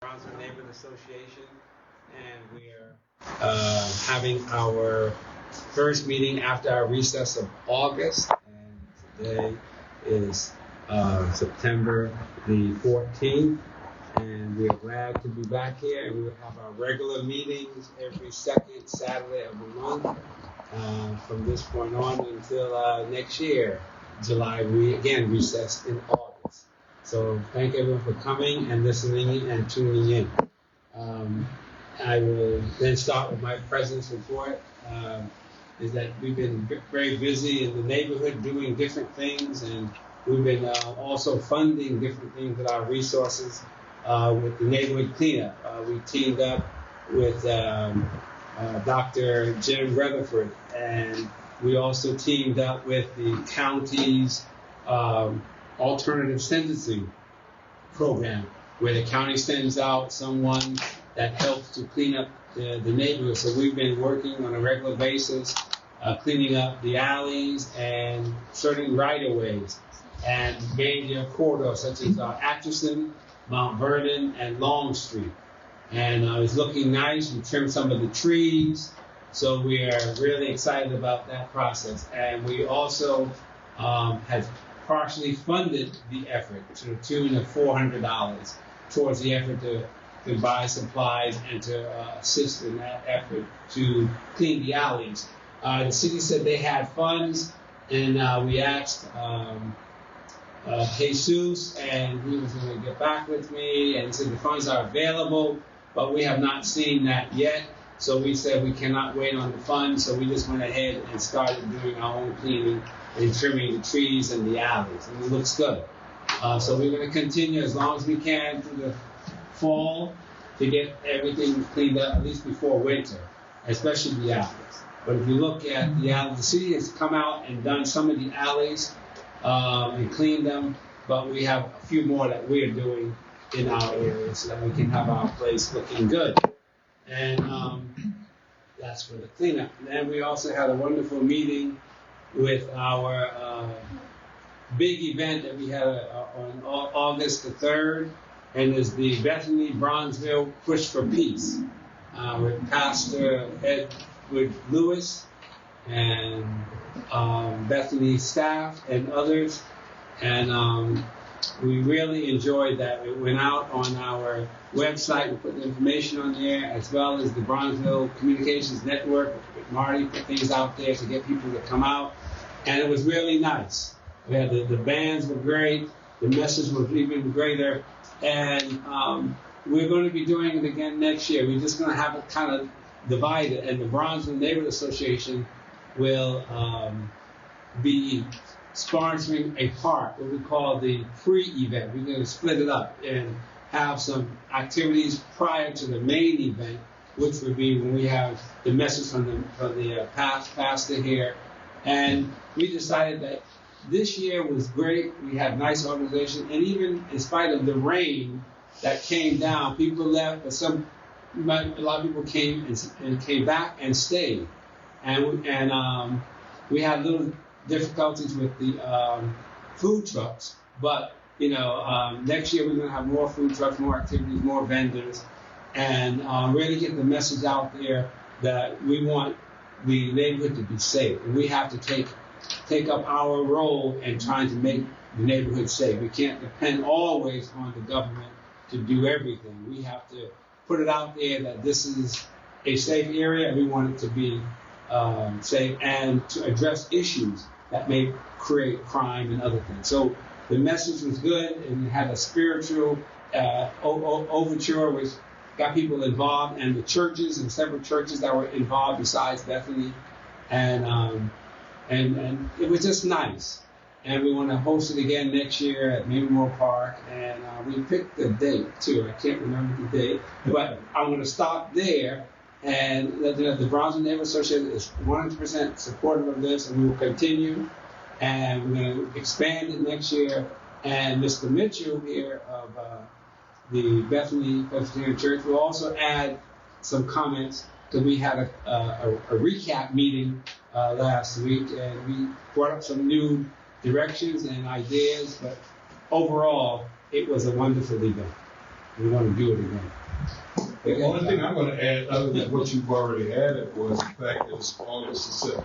Brownsville Neighborhood Association, and we are having our first meeting after our recess of August, and today is September the 14th, and we are glad to be back here, and we will have our regular meetings every second Saturday of the month from this point on until next year, July. We again recess in August. So thank everyone for coming and listening and tuning in. I will then start with my president's report. Is that we've been very busy in the neighborhood doing different things, and we've been also funding different things with our resources with the neighborhood cleanup. We teamed up with Dr. Jim Rutherford, and we also teamed up with the county's alternative sentencing program, where the county sends out someone that helps to clean up the neighborhood. So we've been working on a regular basis, cleaning up the alleys and certain right-of-ways and major corridors such as Atchison, Mount Vernon, and Long Street. And it's looking nice. We trimmed some of the trees, so we are really excited about that process. And we also have partially funded the effort to the tune of $400 towards the effort to buy supplies and to assist in that effort to clean the alleys. The city said they had funds, and we asked Jesus, and he was going to get back with me, and he said the funds are available, but we have not seen that yet. So we said we cannot wait on the funds, so we just went ahead and started doing our own cleaning and trimming the trees and the alleys, and it looks good. So we're going to continue as long as we can through the fall to get everything cleaned up, at least before winter, especially the alleys. But if you look at the alleys, the city has come out and done some of the alleys and cleaned them, but we have a few more that we're doing in our area so that we can have our place looking good. And that's for the cleanup. And then we also had a wonderful meeting with our big event that we had on August the 3rd, and is the Bethany Bronzeville Push for Peace with Pastor Edward Lewis and Bethany staff and others. And we really enjoyed that. It went out on our website. We put the information on there, as well as the Bronzeville Communications Network. Marty put things out there to get people to come out. And it was really nice. We had the bands were great. The message was even greater. And we're going to be doing it again next year. We're just going to have it kind of divided. And the Brownsville Neighborhood Association will be sponsoring a part, what we call the pre-event. We're going to split it up and have some activities prior to the main event, which would be when we have the message from the pastor here. And we decided that this year was great. We had nice organization, and even in spite of the rain that came down, people left, but a lot of people came and came back and stayed. And we had little difficulties with the food trucks, but next year we're going to have more food trucks, more activities, more vendors, and really get the message out there that we want the neighborhood to be safe, and we have to take up our role in trying to make the neighborhood safe. We can't depend always on the government to do everything. We have to put it out there that this is a safe area, and we want it to be safe, and to address issues that may create crime and other things. So the message was good, and it had a spiritual overture, which got people involved, and the churches and several churches that were involved besides Bethany, and it was just nice. And we want to host it again next year at Memorial Park, and we picked the date too. I can't remember the date, but I'm going to stop there. And the Brownsville Neighborhood Association is 100% supportive of this, and we will continue. And we're going to expand it next year. And Mr. Mitchell here of the Bethany Presbyterian Church will also add some comments, because we had a recap meeting last week, and we brought up some new directions and ideas. But overall, it was a wonderful event. We're going to do it again. The only thing I'm going to add, other than what you've already added, was the fact that it's August the 2nd.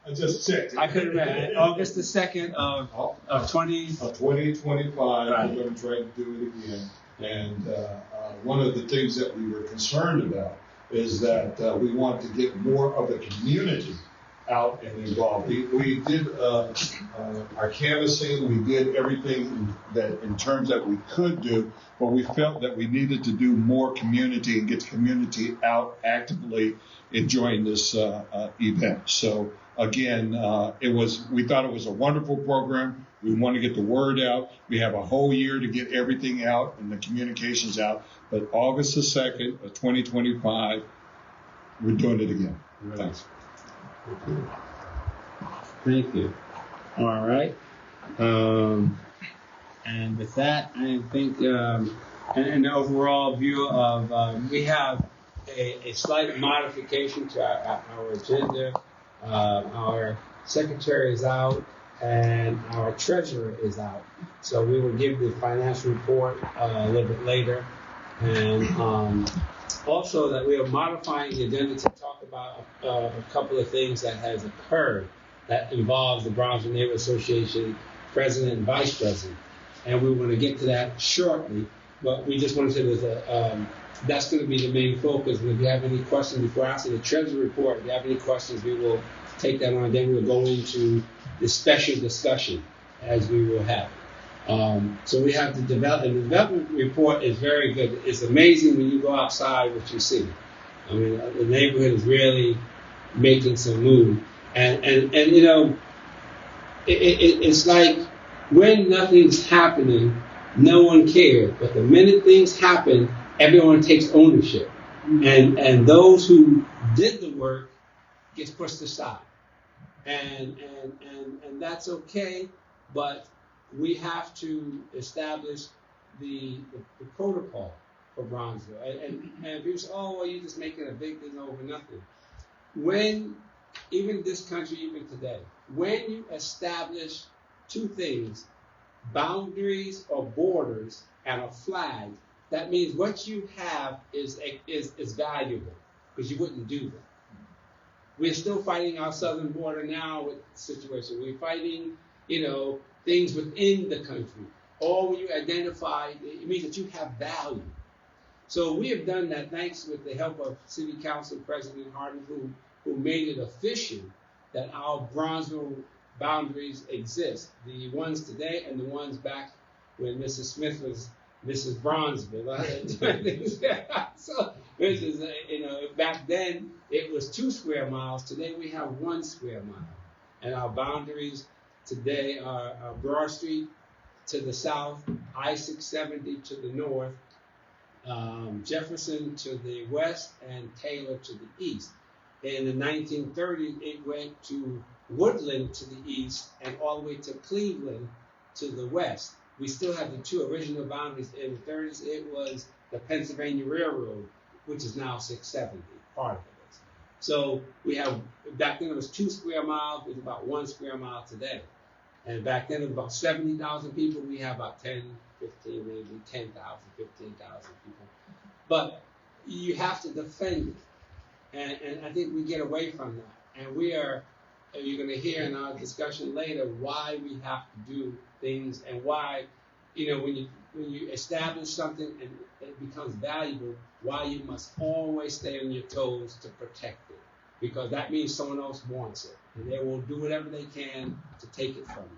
I just checked it. I could remember. August the 2nd of 2025, Right. we're going to try to do it again. And one of the things that we were concerned about is that we want to get more of the community out and involved. We did our canvassing, we did everything that in terms that we could do, but we felt that we needed to do more community and get the community out actively enjoying this event. So again, we thought it was a wonderful program. We want to get the word out. We have a whole year to get everything out and the communications out. But August the 2nd of 2025, we're doing it again. Right. Thanks. Thank you. All right. And with that, I think an overall view of we have a slight modification to our agenda. Our secretary is out and our treasurer is out. So we will give the financial report a little bit later. And also that we are modifying the agenda to talk about a couple of things that has occurred that involves the Brownsville Neighborhood Association president and vice president. And we want to get to that shortly, but we just want to say that's going to be the main focus. And if you have any questions before asking the treasury report, if you have any questions, we will take that on. Then we'll go into the special discussion as we will have. So we have the development report is very good. It's amazing when you go outside what you see. I mean, the neighborhood is really making some move. And you know, it's like when nothing's happening, no one cares. But the minute things happen, everyone takes ownership. And those who did the work gets pushed aside. And that's okay, but we have to establish the protocol for Brownsville. And people say, oh, well, you're just making a big thing over nothing. When, even this country, even today, when you establish two things, boundaries or borders and a flag, that means what you have is valuable, because you wouldn't do that. We're still fighting our southern border now with the situation. We're fighting, things within the country. Or when you identify, it means that you have value. So we have done that thanks with the help of City Council President Harden, who made it official that our Brownsville boundaries exist. The ones today and the ones back when Mrs. Smith was Mrs. Brownsville. So, which is, back then it was 2 square miles. Today we have 1 square mile. And our boundaries today are Broad Street to the south, I-670 to the north, Jefferson to the west, and Taylor to the east. In the 1930s, it went to Woodland to the east and all the way to Cleveland to the west. We still have the 2 original boundaries. In the 30s, it was the Pennsylvania Railroad, which is now 670, part of it. So we have, back then it was 2 square miles, it's about 1 square mile today. And back then it was about 70,000 people. We have about 10, 15, maybe 10,000, 15,000 people. But you have to defend it. And I think we get away from that. And you're going to hear in our discussion later why we have to do things and why, when you establish something and it becomes valuable, why you must always stay on your toes to protect it. Because that means someone else wants it. And they will do whatever they can to take it from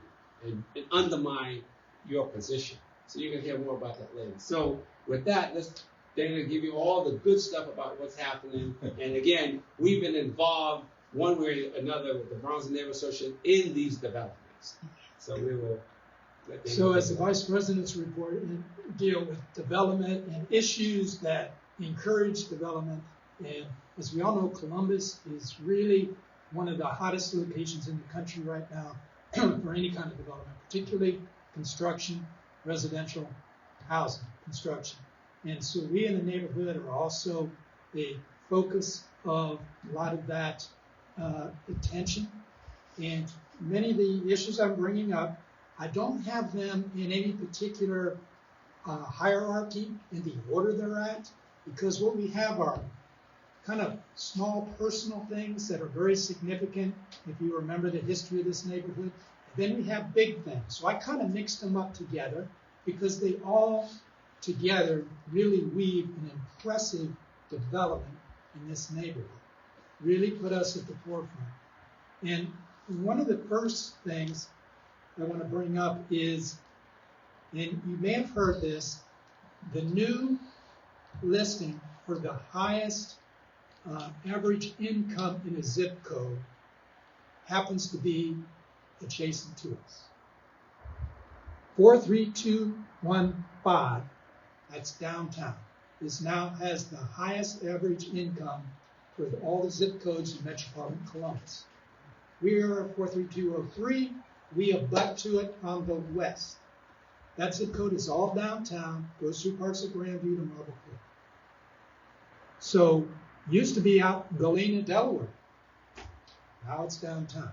you and undermine your position. So you're going to hear more about that later. So with that, they're going to give you all the good stuff about what's happening. And again, we've been involved one way or another with the Brownsville Neighborhood Association in these developments. So we will. So as the Vice President's report, deal with development and issues that encourage development. And as we all know, Columbus is really one of the hottest locations in the country right now for any kind of development, particularly construction, residential housing construction. And so we in the neighborhood are also the focus of a lot of that attention. And many of the issues I'm bringing up, I don't have them in any particular hierarchy in the order they're at, because what we have are kind of small personal things that are very significant, if you remember the history of this neighborhood. Then we have big things. So I kind of mixed them up together because they all together really weave an impressive development in this neighborhood, really put us at the forefront. And one of the first things I want to bring up is, and you may have heard this, the new listing for the highest average income in a zip code happens to be adjacent to us. 43215, that's downtown, now has the highest average income for all the zip codes in metropolitan Columbus. We are 43203. We abut to it on the west. That zip code is all downtown, goes through parts of Grandview to Marble Cliff. So, used to be out in Galena, Delaware. Now it's downtown.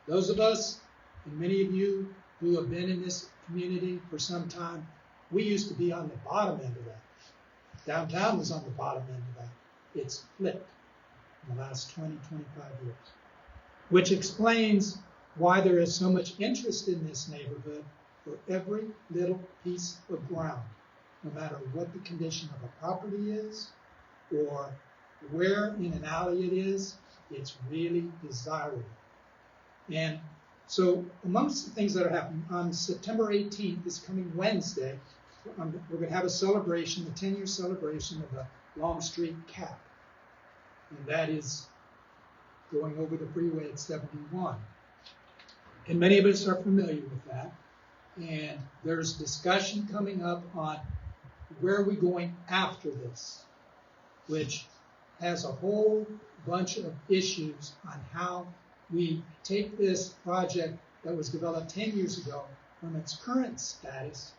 Those of us, and many of you who have been in this community for some time, we used to be on the bottom end of that. Downtown was on the bottom end of that. It's flipped in the last 20, 25 years, which explains why there is so much interest in this neighborhood for every little piece of ground, no matter what the condition of a property is or where in an alley it is, it's really desirable. And so amongst the things that are happening, on September 18th, this coming Wednesday, we're going to have a celebration, a 10-year celebration of the Longstreet Cap. And that is going over the freeway at 71. And many of us are familiar with that. And there's discussion coming up on where are we going after this, which has a whole bunch of issues on how we take this project that was developed 10 years ago from its current status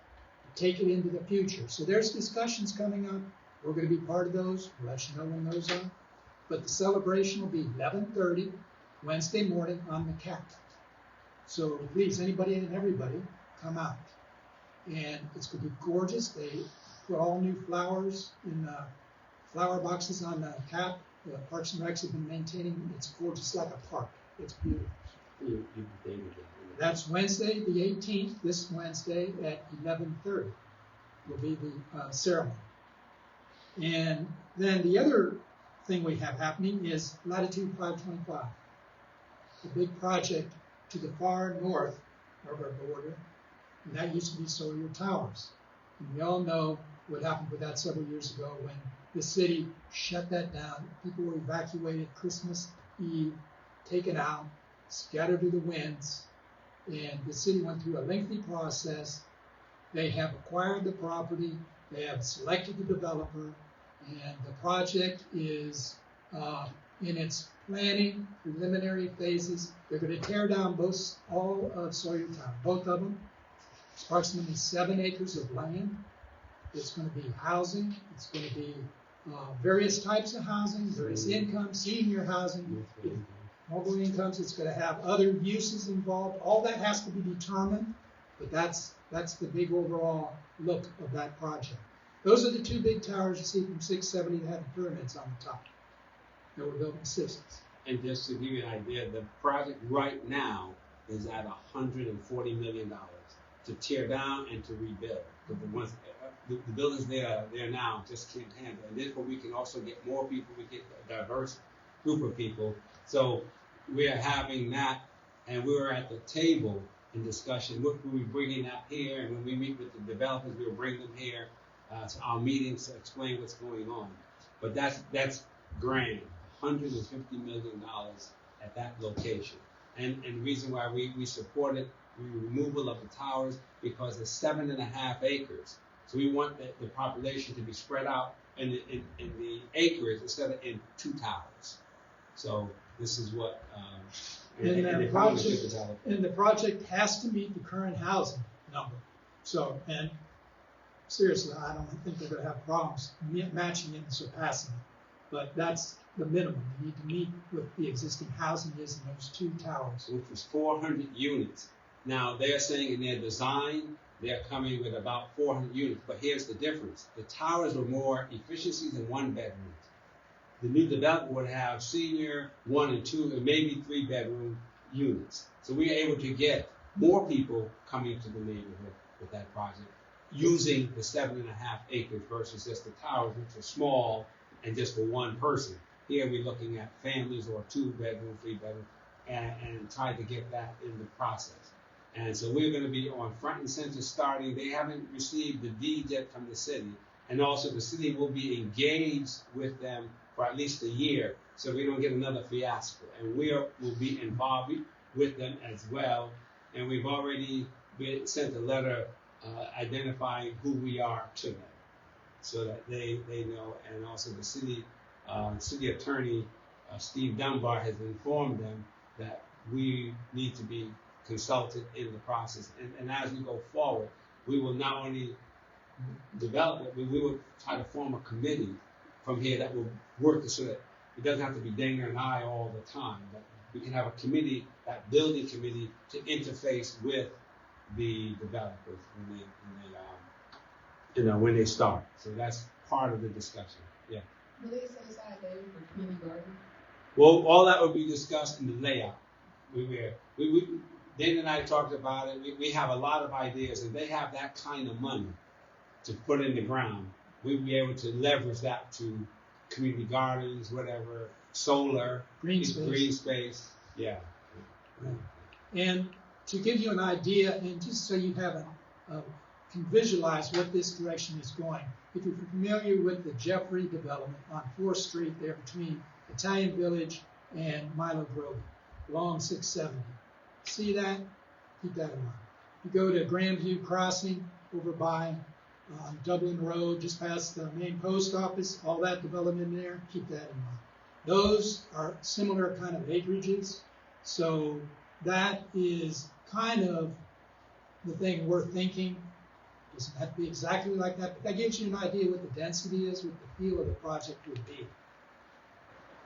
and take it into the future. So there's discussions coming up. We're going to be part of those. We'll let you know when those are. But the celebration will be 11:30 Wednesday morning on the Cap. So please, anybody and everybody, come out. And it's going to be gorgeous. They put all new flowers in flower boxes on the Cap. The Parks and Recs have been maintaining. It's gorgeous, like a park. It's beautiful. That's Wednesday, the 18th. This Wednesday at 11:30 will be the ceremony. And then the other thing we have happening is Latitude 525, the big project to the far north of our border, and that used to be Sawyer Towers. And we all know what happened with that several years ago when the city shut that down. People were evacuated Christmas Eve, taken out, scattered to the winds, and the city went through a lengthy process. They have acquired the property, they have selected the developer, and the project is in its planning, preliminary phases. They're going to tear down all of Sawyer Town, both of them. It's approximately 7 acres of land. It's going to be housing. It's going to be various types of housing, various incomes, senior housing, mobile incomes. It's going to have other uses involved. All that has to be determined, but that's the big overall look of that project. Those are the two big towers you see from 670 that have the pyramids on the top that were built in the 60s. And just to give you an idea, the project right now is at $140 million to tear down and to rebuild. The buildings there now just can't handle it. And therefore, we can also get more people. We get a diverse group of people. So we are having that, and we were at the table in discussion. We'll be bringing that here, and when we meet with the developers, we'll bring them here to our meetings to explain what's going on. But that's grand, $150 million at that location. And the reason why we supported the removal of the towers, because it's 7.5 acres. So we want the population to be spread out in the acres instead of in 2 towers. So this is what and the project has to meet the current housing number. So, and seriously, I don't think they're going to have problems matching it and surpassing it. But that's the minimum. You need to meet what the existing housing is in those 2 towers. Which was 400 units. Now, they're saying in their design they're coming with about 400 units. But here's the difference. The towers were more efficiencies than 1-bedrooms. The new development would have senior 1 and 2 and maybe 3-bedroom units. So we are able to get more people coming to the neighborhood with that project using the 7.5 acres versus just the towers, which are small and just for one person. Here we're looking at families or 2-bedroom, 3-bedroom, and try to get that in the process. And so we're going to be on front and center starting. They haven't received the deed yet from the city. And also the city will be engaged with them for at least a year so we don't get another fiasco. And will be involved with them as well. And we've already sent a letter identifying who we are to them so that they know. And also the city attorney, Steve Dunbar, has informed them that we need to be consulted in the process. And as we go forward, we will not only develop it, but we will try to form a committee from here that will work so that it doesn't have to be Dana and I all the time, but we can have a committee, that building committee, to interface with the developers when they start. So that's part of the discussion. Yeah. Will they set aside days for community garden? Well, all that will be discussed in the layout. Dana and I talked about it. We have a lot of ideas, and they have that kind of money to put in the ground. We'll be able to leverage that to community gardens, whatever, solar, green space. Yeah. And to give you an idea, and just so you have can visualize what this direction is going, if you're familiar with the Jeffrey development on 4th Street there between Italian Village and Milo Grove, along 670. See that? Keep that in mind. You go to Grandview Crossing over by Dublin Road, just past the main post office, all that development there, keep that in mind. Those are similar kind of acreages, so that is kind of the thing we're thinking. It doesn't have to be exactly like that, but that gives you an idea what the density is, what the feel of the project would be.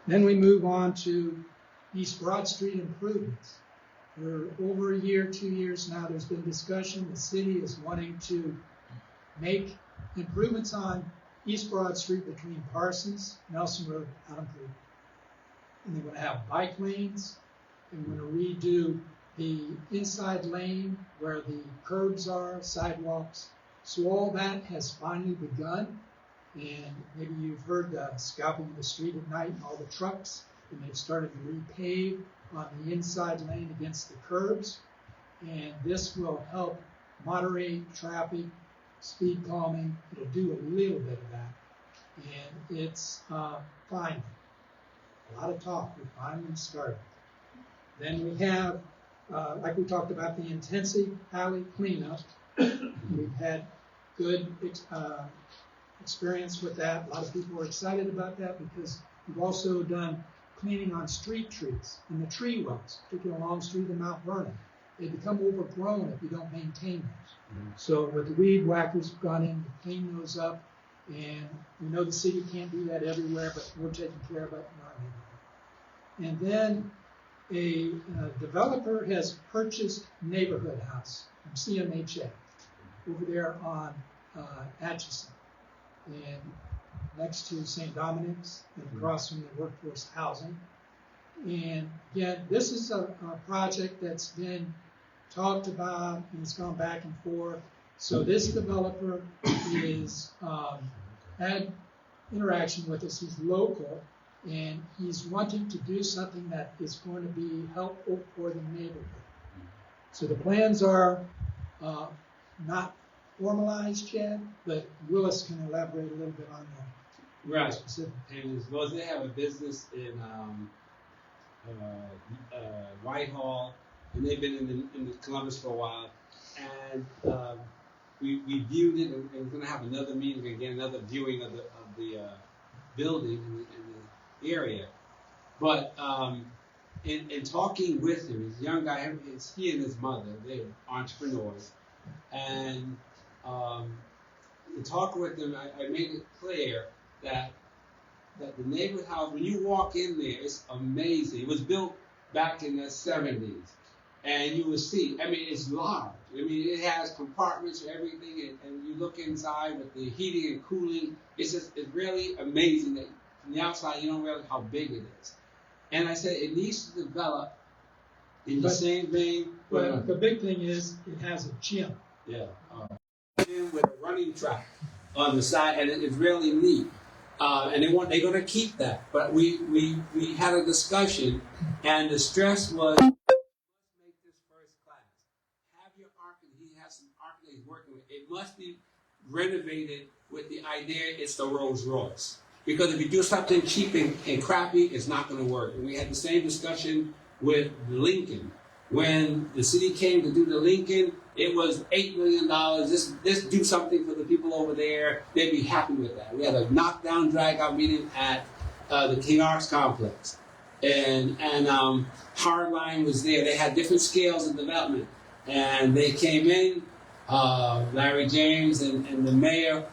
Then we move on to East Broad Street improvements. For over a year, 2 years now, there's been discussion. The city is wanting to make improvements on East Broad Street between Parsons, Nelson Road, Adam Creek. And they want to have bike lanes. They want to redo the inside lane where the curbs are, sidewalks. So all that has finally begun. And maybe you've heard the scalping of the street at night and all the trucks. And they've started to repave on the inside lane against the curbs. And this will help moderate traffic, speed calming. It'll do a little bit of that. And it's fine. A lot of talk. We finally started. Then we have, like we talked about, the intensive alley cleanup. We've had good experience with that. A lot of people are excited about that because we've also done cleaning on street trees and the tree wells, particularly along Street in Mount Vernon. They become overgrown if you don't maintain those. Mm-hmm. So with the weed whackers, we've gone in to clean those up, and we know the city can't do that everywhere, but we're taking care of it in our neighborhood. And then a developer has purchased Neighborhood House from CMHA over there on Atchison, and next to St. Dominic's and across from the workforce housing. And again, this is a project that's been talked about and it's gone back and forth. So this developer is had interaction with us. He's local, and he's wanting to do something that is going to be helpful for the neighborhood. So the plans are not formalized yet, but Willis can elaborate a little bit on that. Right. And as well as they have a business in Whitehall, and they've been in Columbus for a while. And we viewed it, and we're going to have another meeting again, another viewing of the building in the area. But in talking with him, he's a young guy. It's he and his mother. They're entrepreneurs, and in talking with them, I made it clear that the neighborhood house, when you walk in there, it's amazing. It was built back in the 70s, and you will see. I mean, it's large. I mean, it has compartments for everything, and you look inside with the heating and cooling. It's really amazing that from the outside you don't realize how big it is. And I said it needs to develop in the same vein. But the big thing is it has a gym. Yeah. Gym with a running track on the side, and it's really neat. And they're going to keep that. But we had a discussion, and the stress was, make this first class. Have your architect, he has some architects he's working with. It must be renovated with the idea it's the Rolls Royce. Because if you do something cheap and crappy, it's not going to work. And we had the same discussion with Lincoln. When the city came to do the Lincoln, it was $8 million. Just do something for the people over there. They'd be happy with that. We had a knockdown, drag-out meeting at the King Arts Complex. And Hardline was there. They had different scales of development. And they came in, Larry James and the mayor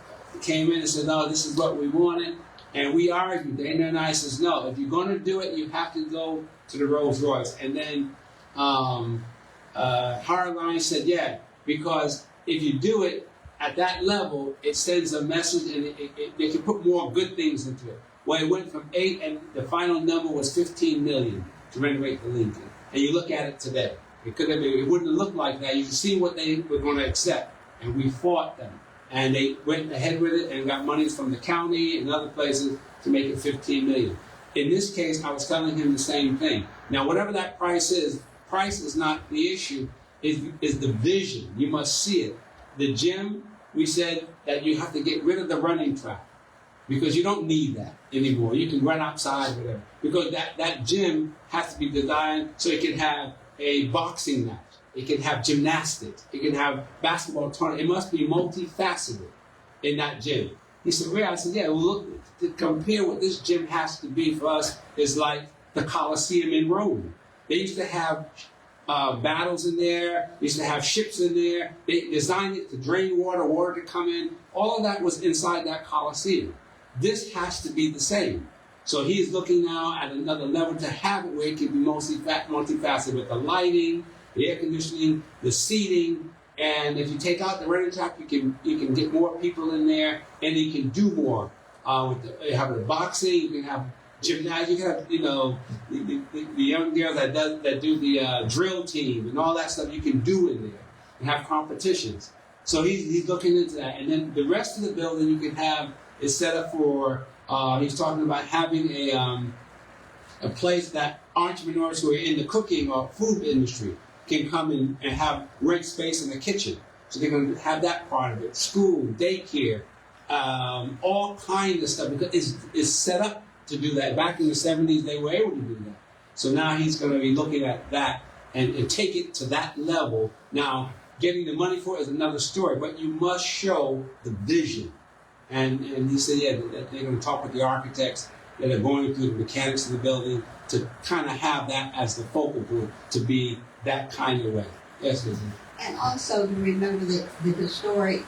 came in and said, no, this is what we wanted. And we argued. The NNI says, no, if you're going to do it, you have to go to the Rolls Royce. And then Hardline said, yeah, because if you do it at that level, it sends a message and they can put more good things into it. Well, it went from 8 and the final number was 15 million to renovate the Lincoln. And you look at it today. It wouldn't look like that. You can see what they were going to accept. And we fought them. And they went ahead with it and got monies from the county and other places to make it 15 million. In this case, I was telling him the same thing. Now, whatever that price is not the issue, is the vision. You must see it. The gym, we said that you have to get rid of the running track because you don't need that anymore. You can run outside, whatever. Because that gym has to be designed so it can have a boxing match. It can have gymnastics. It can have basketball tournament. It must be multifaceted in that gym. He said, "Ray," I said, "Yeah, well, look, to compare what this gym has to be for us is like the Colosseum in Rome. They used to have battles in there. They used to have ships in there. They designed it to drain water to come in. All of that was inside that Colosseum. This has to be the same. So he's looking now at another level to have it where it can be multifaceted with the lighting, the air conditioning, the seating, and if you take out the running track, you can get more people in there, and you can do more. You have the boxing, you can have gymnastics, you can have the young girls that do the drill team and all that stuff. You can do in there and have competitions. So he's looking into that, and then the rest of the building you can have is set up for. He's talking about having a place that entrepreneurs who are in the cooking or food industry can come in and have rent space in the kitchen. So they're going to have that part of it. School, daycare, all kinds of stuff. Because it's set up to do that. Back in the 70s, they were able to do that. So now he's going to be looking at that and take it to that level. Now, getting the money for it is another story, but you must show the vision. And he said, yeah, that they're going to talk with the architects that are going through the mechanics of the building to kind of have that as the focal point to be that kind of way. Yes, Lizzie. And also to remember that the historic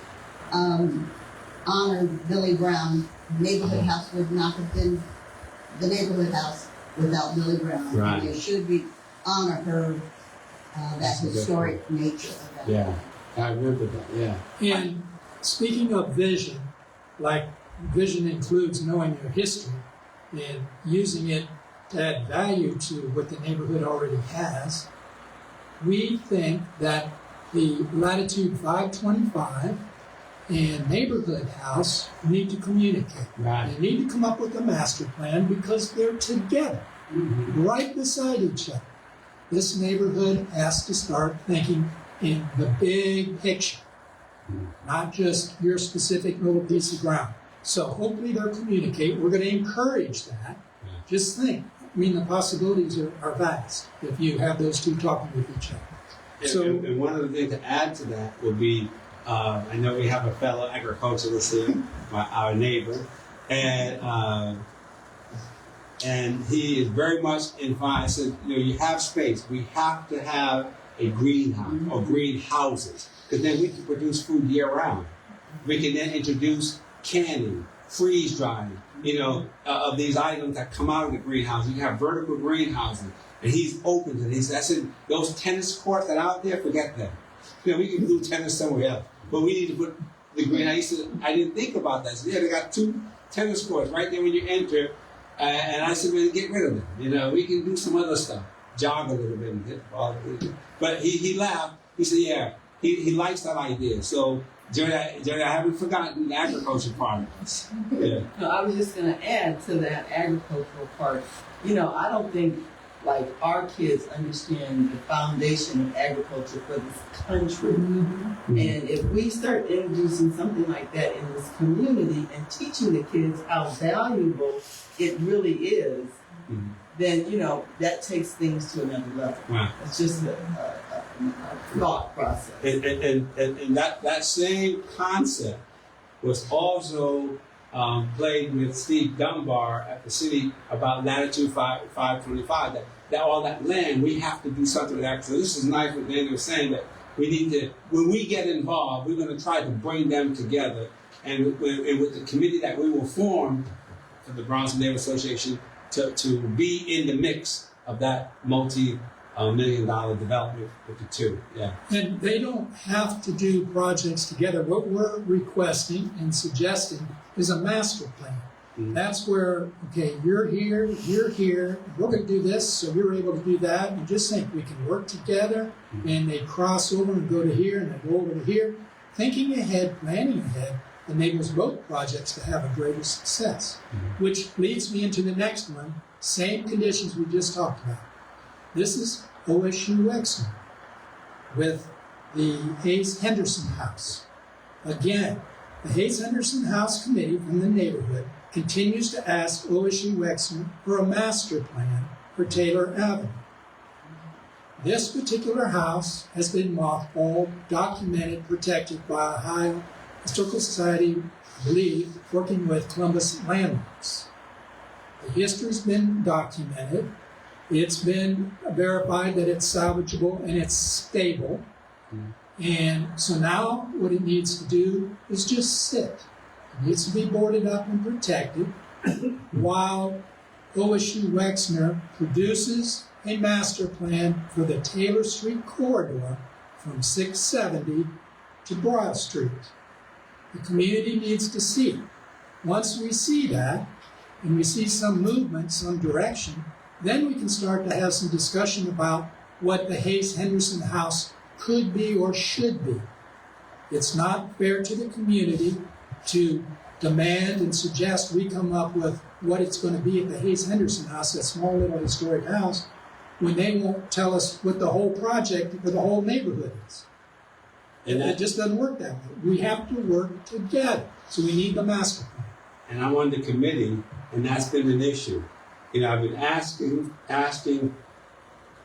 honored Billy Brown neighborhood house would not have been the neighborhood house without Billy Brown. Right. And they should be honor her that historic nature of that. Yeah, I remember that. Yeah. And speaking of vision, like vision includes knowing your history and using it to add value to what the neighborhood already has. We think that the Latitude 525 and Neighborhood House need to communicate. Right. They need to come up with a master plan because they're together, right beside each other. This neighborhood has to start thinking in the big picture, not just your specific little piece of ground. So hopefully they'll communicate. We're going to encourage that. Just think. I mean, the possibilities are vast if you have those two talking with each other. And one of the things to add to that would be, I know we have a fellow agriculturalist here, our neighbor, and he is very much in fine. I said, you have space. We have to have a greenhouse or greenhouses, because then we can produce food year round. We can then introduce canning, freeze drying, of these items that come out of the greenhouse. You can have vertical greenhouses. And he's open to it. I said, those tennis courts that are out there, forget them. We can do tennis somewhere else, but we need to put the green. I didn't think about that. So yeah, they got 2 tennis courts right there when you enter, and I said, well, get rid of them. We can do some other stuff, jog a little bit, and hit the ball. But he laughed. He said, yeah, he likes that idea. So Jerry, I haven't forgotten the agriculture part of this. Yeah. No, I was just going to add to that agricultural part. I don't think like our kids understand the foundation of agriculture for this country. Mm-hmm. And if we start introducing something like that in this community and teaching the kids how valuable it really is, then, that takes things to another level. Wow. It's just a thought process. And that same concept was also played with Steve Dunbar at the city about latitude 525. That all that land, we have to do something with that. So this is nice what Daniel was saying, that we need to, when we get involved, we're going to try to bring them together. And with the committee that we will form for the Bronx Neighborhood Association to be in the mix of that multi-million-dollar development with the 2. Yeah. And they don't have to do projects together. What we're requesting and suggesting is a master plan. Mm-hmm. That's where, okay, you're here, we're going to do this, so you're able to do that. And just think we can work together, and they cross over and go to here, and they go over to here. Thinking ahead, planning ahead, enables both projects to have a greater success. Mm-hmm. Which leads me into the next one, same conditions we just talked about. This is OSU Wexner with the Hayes-Henderson House. Again, the Hayes-Henderson House Committee from the neighborhood continues to ask OSU Wexner for a master plan for Taylor Avenue. This particular house has been mothballed, documented, protected by Ohio Historical Society, I believe, working with Columbus Landmarks. The history's been documented. It's been verified that it's salvageable and it's stable. And so now what it needs to do is just sit. It needs to be boarded up and protected while OSU Wexner produces a master plan for the Taylor Street corridor from 670 to Broad Street. The community needs to see. Once we see that, and we see some movement, some direction, then we can start to have some discussion about what the Hayes-Henderson House could be or should be. It's not fair to the community to demand and suggest we come up with what it's going to be at the Hayes-Henderson House, that small little historic house, when they won't tell us what the whole project for the whole neighborhood is. And it just doesn't work that way. We have to work together. So we need the master plan. And I'm on the committee, and that's been an issue. I've been asking,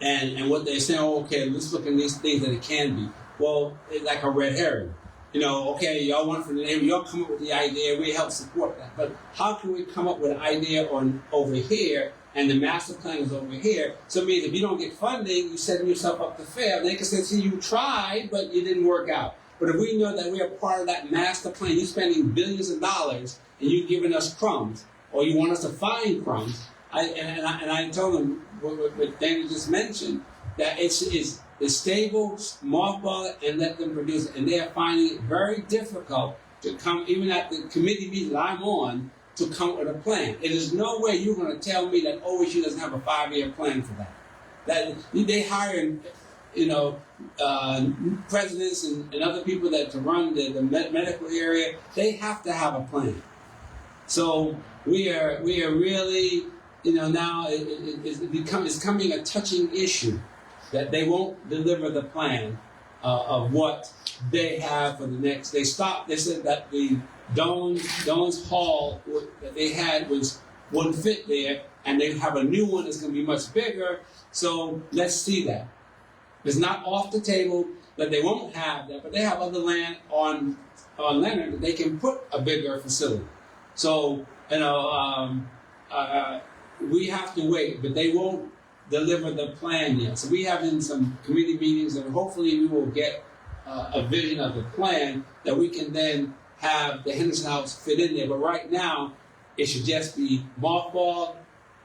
and what they're saying, okay, let's look at these things that it can be. Well, it's like a red herring. Okay, y'all want from the neighborhood, y'all come up with the idea, we help support that. But how can we come up with an idea over here, and the master plan is over here? So it means if you don't get funding, you're setting yourself up to fail. They can say, see, you tried, but it didn't work out. But if we know that we are part of that master plan, you're spending billions of dollars, and you're giving us crumbs, or you want us to find crumbs, I told them what Daniel just mentioned, that it's stable, mothball it, and let them produce it. And they are finding it very difficult to come, even at the committee meeting that I'm on, to come up with a plan. It is no way you're going to tell me that OSU doesn't have a 5-year plan for that. That they hire, presidents and other people that to run the medical area. They have to have a plan. So we are really, now it's coming a touching issue that they won't deliver the plan of what they have for the next. They said that the Doan's Hall that they had wouldn't fit there, and they have a new one that's going to be much bigger. So let's see that. It's not off the table that they won't have that, but they have other land on Leonard that they can put a bigger facility. So we have to wait, but they won't deliver the plan yet. So we have in some committee meetings, and hopefully we will get a vision of the plan that we can then have the Henderson House fit in there. But right now, it should just be mothballed.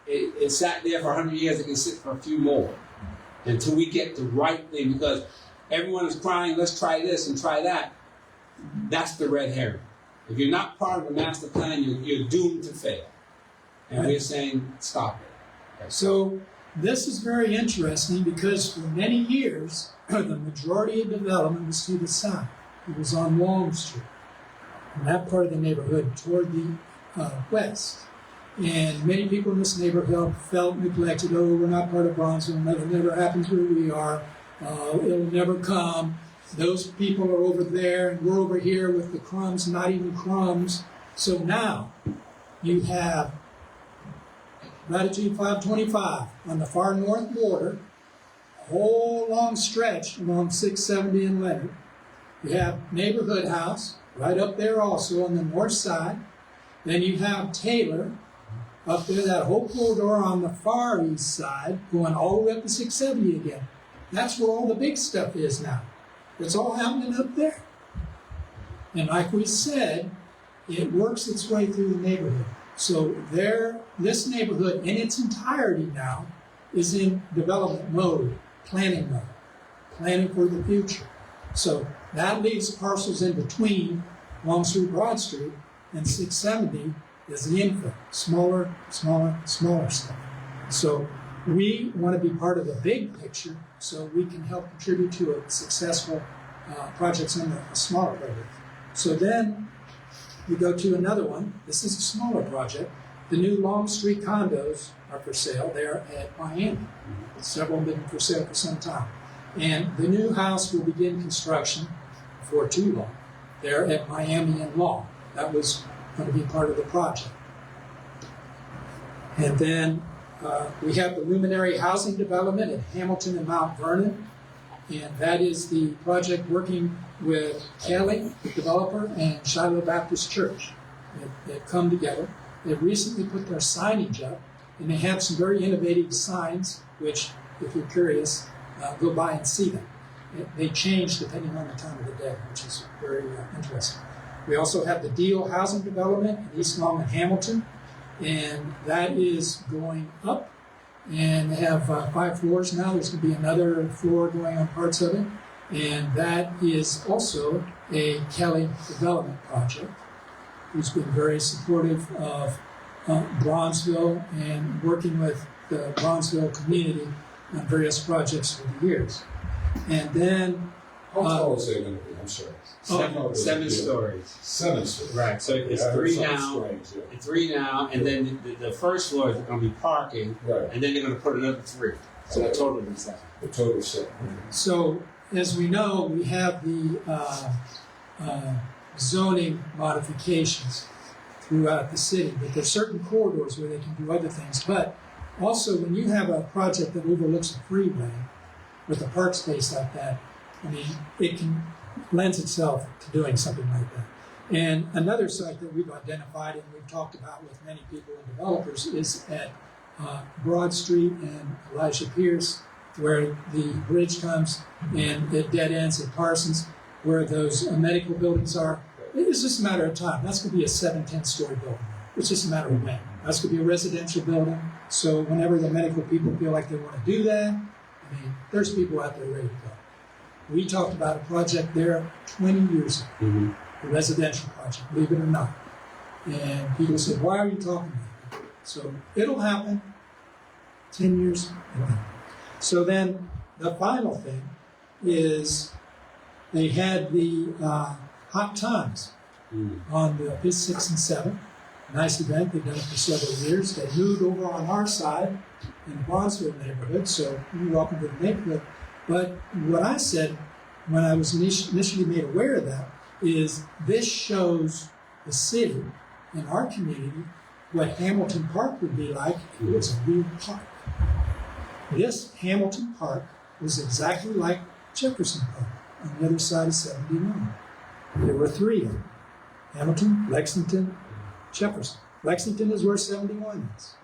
It sat there for 100 years. It can sit for a few more until we get the right thing. Because everyone is crying, let's try this and try that. That's the red herring. If you're not part of the master plan, you're doomed to fail. And we're saying, stop it. So this is very interesting because for many years, the majority of development was to the south. It was on Long Street, in that part of the neighborhood toward the west. And many people in this neighborhood felt neglected. Oh, we're not part of Bronzeville. Nothing never happens where we are. It'll never come. Those people are over there, and we're over here with the crumbs, not even crumbs. So now you have latitude 525 on the far north border, a whole long stretch along 670 and Leonard. You have Neighborhood House right up there also on the north side. Then you have Taylor up there, that whole corridor on the far east side, going all the way up to 670 again. That's where all the big stuff is now. It's all happening up there. And like we said, it works its way through the neighborhood. So this neighborhood in its entirety now is in development mode, planning for the future. So that leaves parcels in between Long Street, Broad Street, and 670 is the infill, smaller stuff. So we want to be part of the big picture so we can help contribute to a successful projects in the smaller projects. So then we go to another one. This is a smaller project. The new Long Street condos are for sale. They're at Miami. Several have been for sale for some time. And the new house will begin construction before too long. They're at Miami and Long. That was going to be part of the project. And then we have the Luminary Housing Development at Hamilton and Mount Vernon. And that is the project working with Kelly, the developer, and Shiloh Baptist Church. They've come together. They've recently put their signage up, and they have some very innovative signs, which, if you're curious, go by and see them. They change depending on the time of the day, which is very interesting. We also have the Deal Housing Development in East Long and Hamilton, and that is going up. And they have 5 floors now. There's going to be another floor going on parts of it. And that is also a Kelly development project who's been very supportive of Bronzeville and working with the Bronzeville community on various projects for the years. And then... How tall is it going to be? I'm sorry. Seven stories. 7 stories. Right, so it's Yeah, 3 that now. sounds strange, yeah. It's 3 now, and then the first floor is going to be parking, Right. and then they're going to put another 3. So the total will be 7. The total 7. So, as we know, we have the zoning modifications throughout the city, but there's certain corridors where they can do other things. But also, when you have a project that overlooks a freeway with a park space like that, I mean, it can lends itself to doing something like that. And another site that we've identified and we've talked about with many people and developers is at Broad Street and Elijah Pierce, where the bridge comes and it dead ends at Parsons, where those medical buildings are. It's just a matter of time. That's going to be a 7-10-story building. It's just a matter of when. That's going to be a residential building. So whenever the medical people feel like they want to do that, I mean, there's people out there ready to go. We talked about a project there 20 years ago, a residential project, believe it or not. And people said, why are you talking about it? So it'll happen. 10 years, it'll happen. So then the final thing is they had the hot times on the 5th, 6th, and 7th. Nice event. They've done it for several years. They moved over on our side in the Bronzeville neighborhood, so you're welcome to the neighborhood. But what I said when I was initially made aware of that is this shows the city and our community what Hamilton Park would be like if it was a real park. This Hamilton Park was exactly like Jefferson Park on the other side of 71. There were 3 of them: Hamilton, Lexington, Jefferson. Lexington is where 71 is.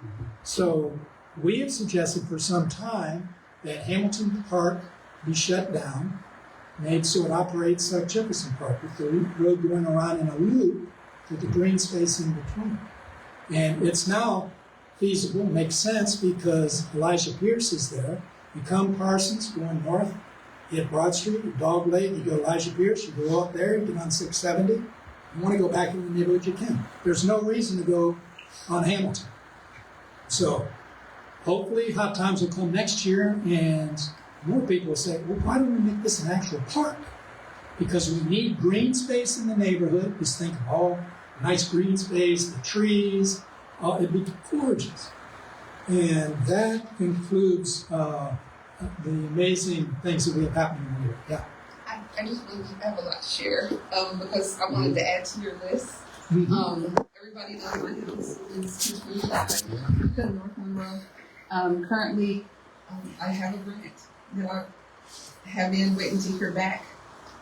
So we have suggested for some time that Hamilton Park be shut down, made so it operates like Jefferson Park, with the road going around in a loop with the green space in between. And it's now feasible, makes sense because Elijah Pierce is there. You come Parsons going north hit Broad Street, you Dog Lake, you go Elijah Pierce, you go up there, you get on 670. You want to go back in the neighborhood, you can. There's no reason to go on Hamilton. So hopefully hot times will come next year and more people will say, well, why don't we make this an actual park? Because we need green space in the neighborhood. Just think of all nice green space, the trees, it'd be gorgeous. And that includes the amazing things that we have happening in here. Yeah. I just really have a lot to share because I wanted to add to your list. Everybody knows my house is 225 North Monroe. Currently, I have a grant that I have been waiting to hear back.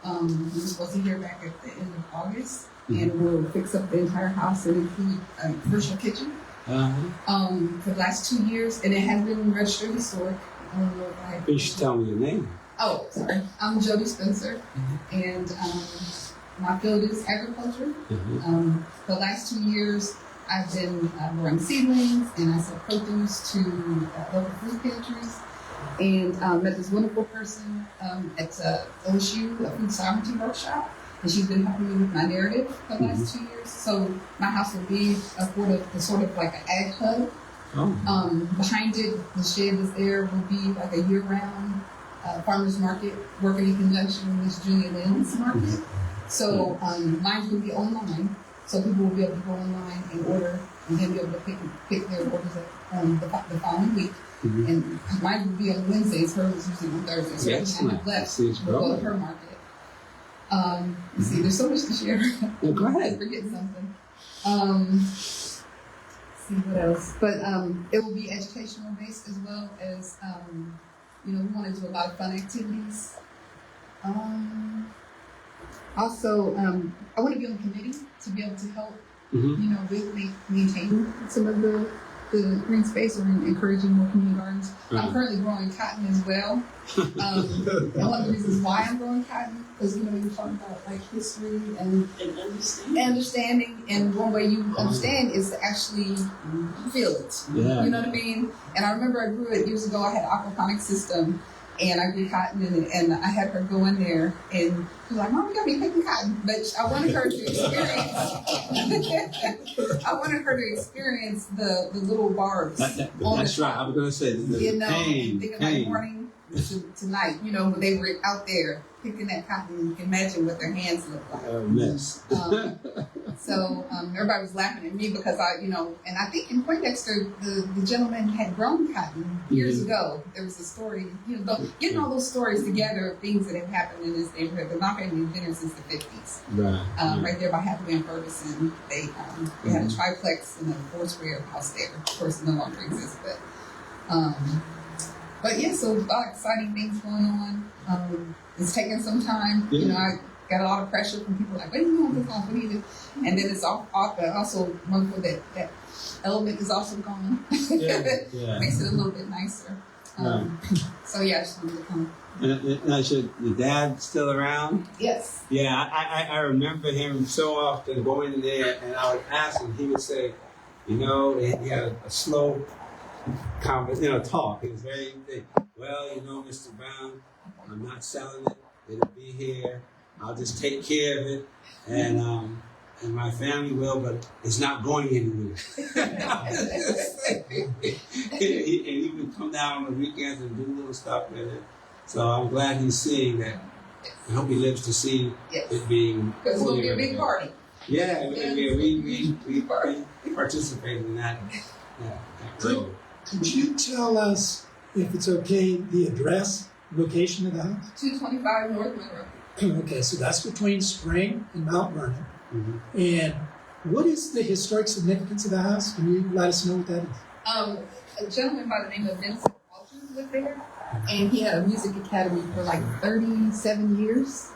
We're supposed to hear back at the end of August, and we'll fix up the entire house and include a commercial kitchen. For the last 2 years, and it has been registered historic. I don't know if You should tell me your name. Oh, sorry. I'm Jody Spencer, and my field is agriculture. The last 2 years, I've been growing seedlings, and I sell produce to local food pantries. And met this wonderful person at OSU, a food sovereignty workshop, and she's been helping me with my narrative for the last 2 years. So my house will be sort of like an ag hub. Behind it, the shed that's there will be like a year-round farmers market working in conjunction with Miss Julia Lynn's market. So mine's going to be online, so people will be able to go online and order, and then be able to pick their orders up the following week. And mine would be on Wednesdays, hers is usually on Thursdays. So every time left, we'll go to her market. Let's see, there's so much to share. Well, go ahead. I'm forgetting something. See what else. But it will be educational based as well as, we want to do a lot of fun activities. Also, I want to be on the committee to be able to help, with maintaining some of the green space or encouraging more community gardens. I'm currently growing cotton as well. And one of the reasons why I'm growing cotton, because you're talking about like history and understanding, and one way you understand is to actually feel it. Yeah. You know what I mean? And I remember I grew it years ago. I had an aquaponics system, and I grew cotton in it, and I had her go in there, and she was like, "Mom, you got me picking cotton," but I wanted her to experience. I wanted her to experience the little barbs. That's right. I was going to say the pain. And thinking like morning to night. When they were out there picking that cotton, you can imagine what their hands look like. Oh, mess. So everybody was laughing at me because and I think in Poindexter, the gentleman had grown cotton years ago. There was a story, getting all those stories together of things that have happened in this neighborhood. But my family has been here since the 50s. Right. Right there by Hathaway and Ferguson, they had a triplex and a four-square house there. Of course, it no longer exists, but yeah, so a lot of exciting things going on. It's taking some time. I got a lot of pressure from people like, what are you doing this off? And then it's also wonderful that element is also gone. Makes it a little bit nicer. So yeah, I just wanted to come. Now, is your dad still around? Yes. Yeah, I remember him so often going in there, and I would ask him. He would say, he had a slow talk. He was very, well, Mr. Brown, I'm not selling it. It'll be here. I'll just take care of it, and my family will, but it's not going anywhere. And he would come down on the weekends and do little stuff with it. So I'm glad he's seeing that. I hope he lives to see it being. Because it's going to be a big party. Yeah, we participated in that. Could you tell us, if it's okay, the address, location of the house? 225 North Monroe. Okay, so that's between Spring and Mount Vernon. And what is the historic significance of the house? Can you let us know what that is? A gentleman by the name of Vincent Walters lived there, and he had a music academy for like 37 years.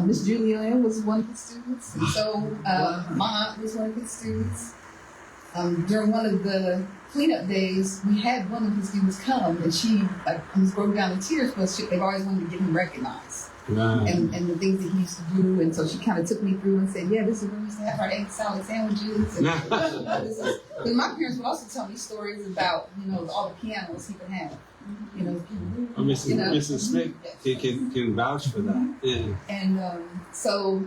Miss Julia Lynn was one of his students, and so my aunt was one of his students. During one of the cleanup days, we had one of his students come, and she was broke down in tears because they've always wanted to get him recognized. Right. And the things that he used to do, and so she kind of took me through and said, "Yeah, this is where we used to have our egg salad sandwiches." And my parents would also tell me stories about all the pianos he would have. you know. Well, Mrs. You know. Mrs. Smith can vouch for that. Yeah. And so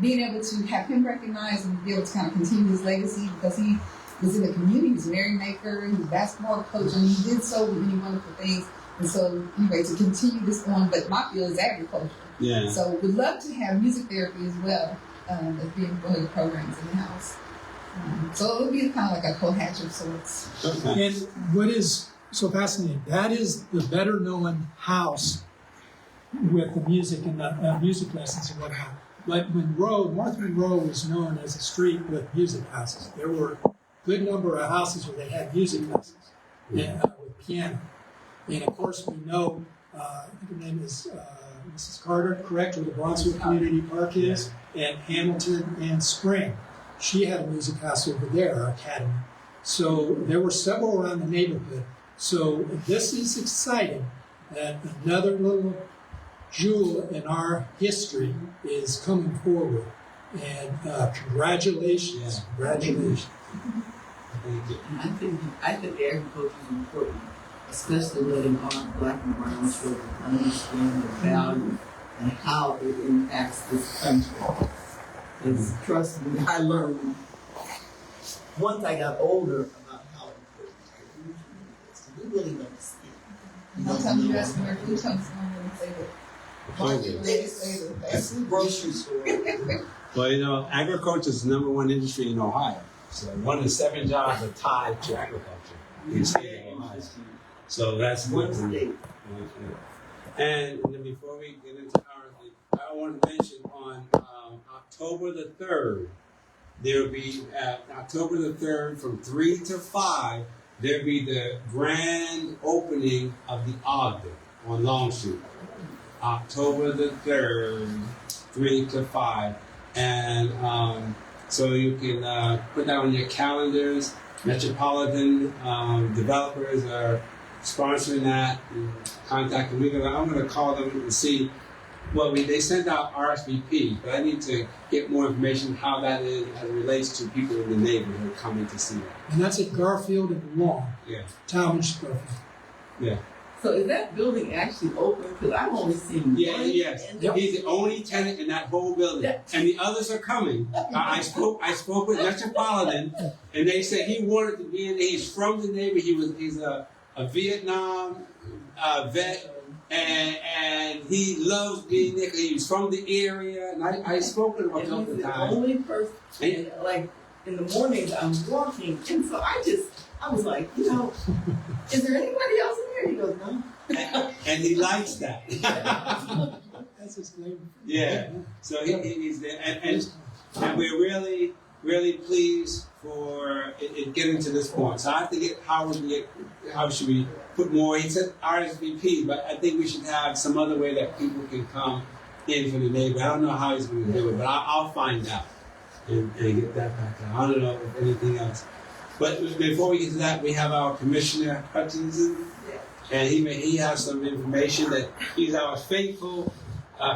being able to have him recognized and be able to kind of continue his legacy, because he was in the community, he was a merrymaker, he was a basketball coach, and he did so many wonderful things. And so anyway, to continue this on, but my field is agriculture. Yeah. So we'd love to have music therapy as well, as being one of the programs in the house. So it'll be kind of like a co-hatch of sorts. Okay. And what is so fascinating, that is the better known house with the music and the music lessons and whatnot. But North Monroe was known as a street with music houses. There were a good number of houses where they had music lessons with piano. And of course, we know, I think her name is Mrs. Carter, correct, where the Bronzeville Community Park is, and Hamilton and Spring. She had a music house over there, our academy. So there were several around the neighborhood. So this is exciting that another little jewel in our history is coming forward. And congratulations. Yeah. Congratulations. I think agriculture is important, especially letting our black and brown children understand the value and how it impacts this country. Because trust me, I learned once I got older about how important agriculture is. We really don't see it. Sometimes you ask me where food comes from, and they say that. They just say that. That's the grocery store. Well, you know, agriculture is the number one industry in Ohio. So 1 in 7 jobs are tied to agriculture in the state of Ohio. So that's One state. And then before we get into our thing, I want to mention on October the 3rd, there'll be October the 3rd from 3 to 5, there'll be the grand opening of the Ogden on Long Street. October the 3rd, 3 to 5. And so you can put that on your calendars. Metropolitan developers are sponsoring that. And contacting me. I'm going to call them and see. Well, they send out RSVP, but I need to get more information how that is as it relates to people in the neighborhood coming to see that. And that's at Garfield and Long. Yeah. Talmadge Garfield. Yeah. So is that building actually open? Because I've only seen one. Yes. And He's the only tenant in that whole building, and the others are coming. I spoke with Metropolitan, and they said he wanted to be in. He's from the neighborhood. He's a Vietnam vet, and he loves being there. He's from the area, and I spoke with him a And couple he's of the times. only person, and like in the mornings I'm walking, and so I was like, you know, is there anybody else in here? He goes, no. And he likes that. That's his name. Yeah. So he's there, and we're really, really pleased for it getting to this point. So I have to get how should we put more? He said RSVP, but I think we should have some other way that people can come in from the neighborhood. I don't know how he's going to do it, but I'll find out and get that back out. I don't know if anything else. But before we get to that, we have our Commissioner Hutchinson, and he has some information that he's our faithful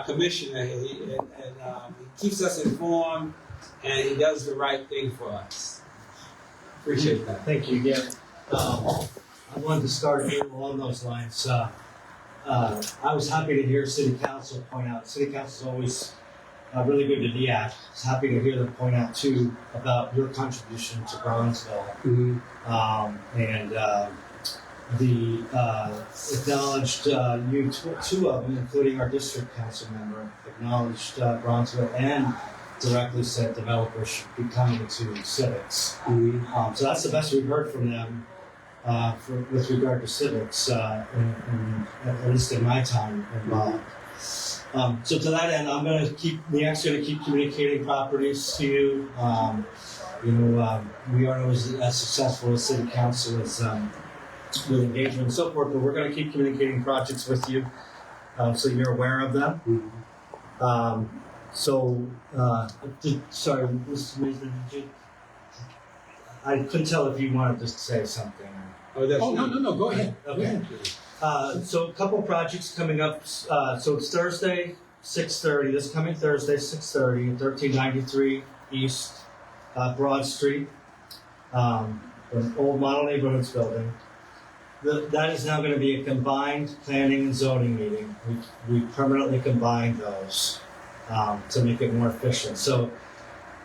commissioner. He keeps us informed, and he does the right thing for us. Appreciate that. Thank you again. I wanted to start here along those lines. I was happy to hear City Council point out. City Council is always really good to be at. I was happy to hear them point out too about your contribution to Bronzeville. Mm-hmm. And the acknowledged you, two of them, including our district council member, acknowledged Bronzeville and directly said developers should be coming to civics. Mm-hmm. So that's the best we've heard from them with regard to civics, at least in my time involved. So to that end, we're actually going to keep communicating properties to you. We aren't always as successful as City Council as with engagement and so forth, but we're going to keep communicating projects with you, so you're aware of them. Sorry, Mr. Mason, I couldn't tell if you wanted to say something. No, go ahead. Okay. So a couple projects coming up. So it's Thursday, 6:30. This coming Thursday, 6:30, 1393 East Broad Street, the old Model Neighborhoods building. That is now going to be a combined planning and zoning meeting. We permanently combined those to make it more efficient. So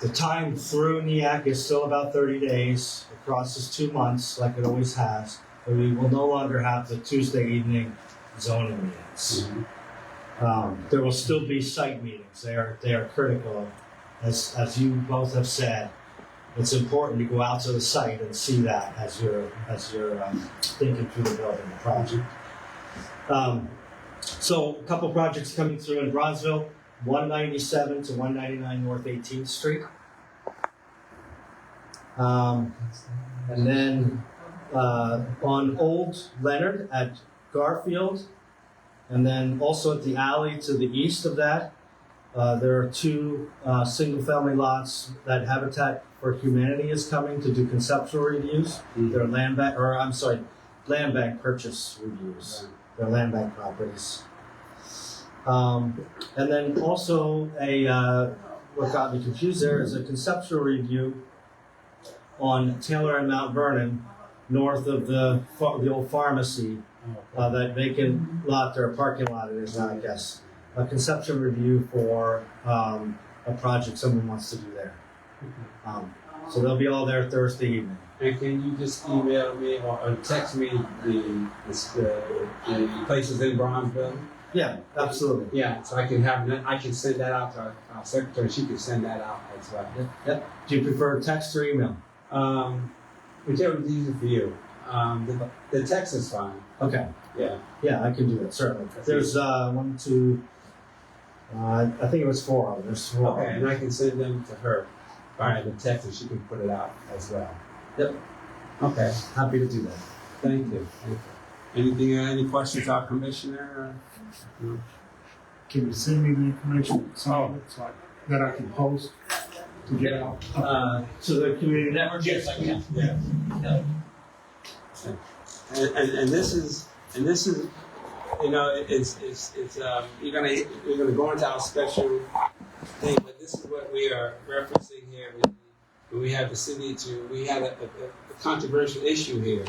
the time through NEAC is still about 30 days. It crosses 2 months like it always has. But we will no longer have the Tuesday evening zoning meetings. There will still be site meetings. They are critical. As you both have said, it's important to go out to the site and see that as you're thinking through the building the project. So a couple projects coming through in Bronzeville, 197 to 199 North 18th Street. And then on Old Leonard at Garfield, and then also at the alley to the east of that, there are 2 single-family lots that Habitat for Humanity is coming to do conceptual reviews. They're land bank purchase reviews. They're land bank properties. And then also what got me confused there is a conceptual review on Taylor and Mount Vernon, north of the old pharmacy, that vacant lot, or parking lot it is now, I guess. A conceptual review for a project someone wants to do there. So they'll be all there Thursday evening. And can you just email me or text me the places in Bronzeville? Yeah, absolutely. Yeah, so I can send that out to our secretary. She can send that out as well. Yep. Do you prefer text or email? Whichever is easier for you. The text is fine. Okay. Yeah. Yeah, I can do that, certainly. There's 1, 2, I think it was 4 of them. There's 4. Okay, and I can send them to her via the text, and she can put it out as well. Yep. Okay. Happy to do that. Thank you. Anything? Any questions, our commissioner? No? Can you send me the information so that I can post to get out? To the community network? Yes, I can. Yeah. And this is, you know, it's you're gonna go into our special thing, but this is what we are referencing here. When we have the city we had a controversial issue here,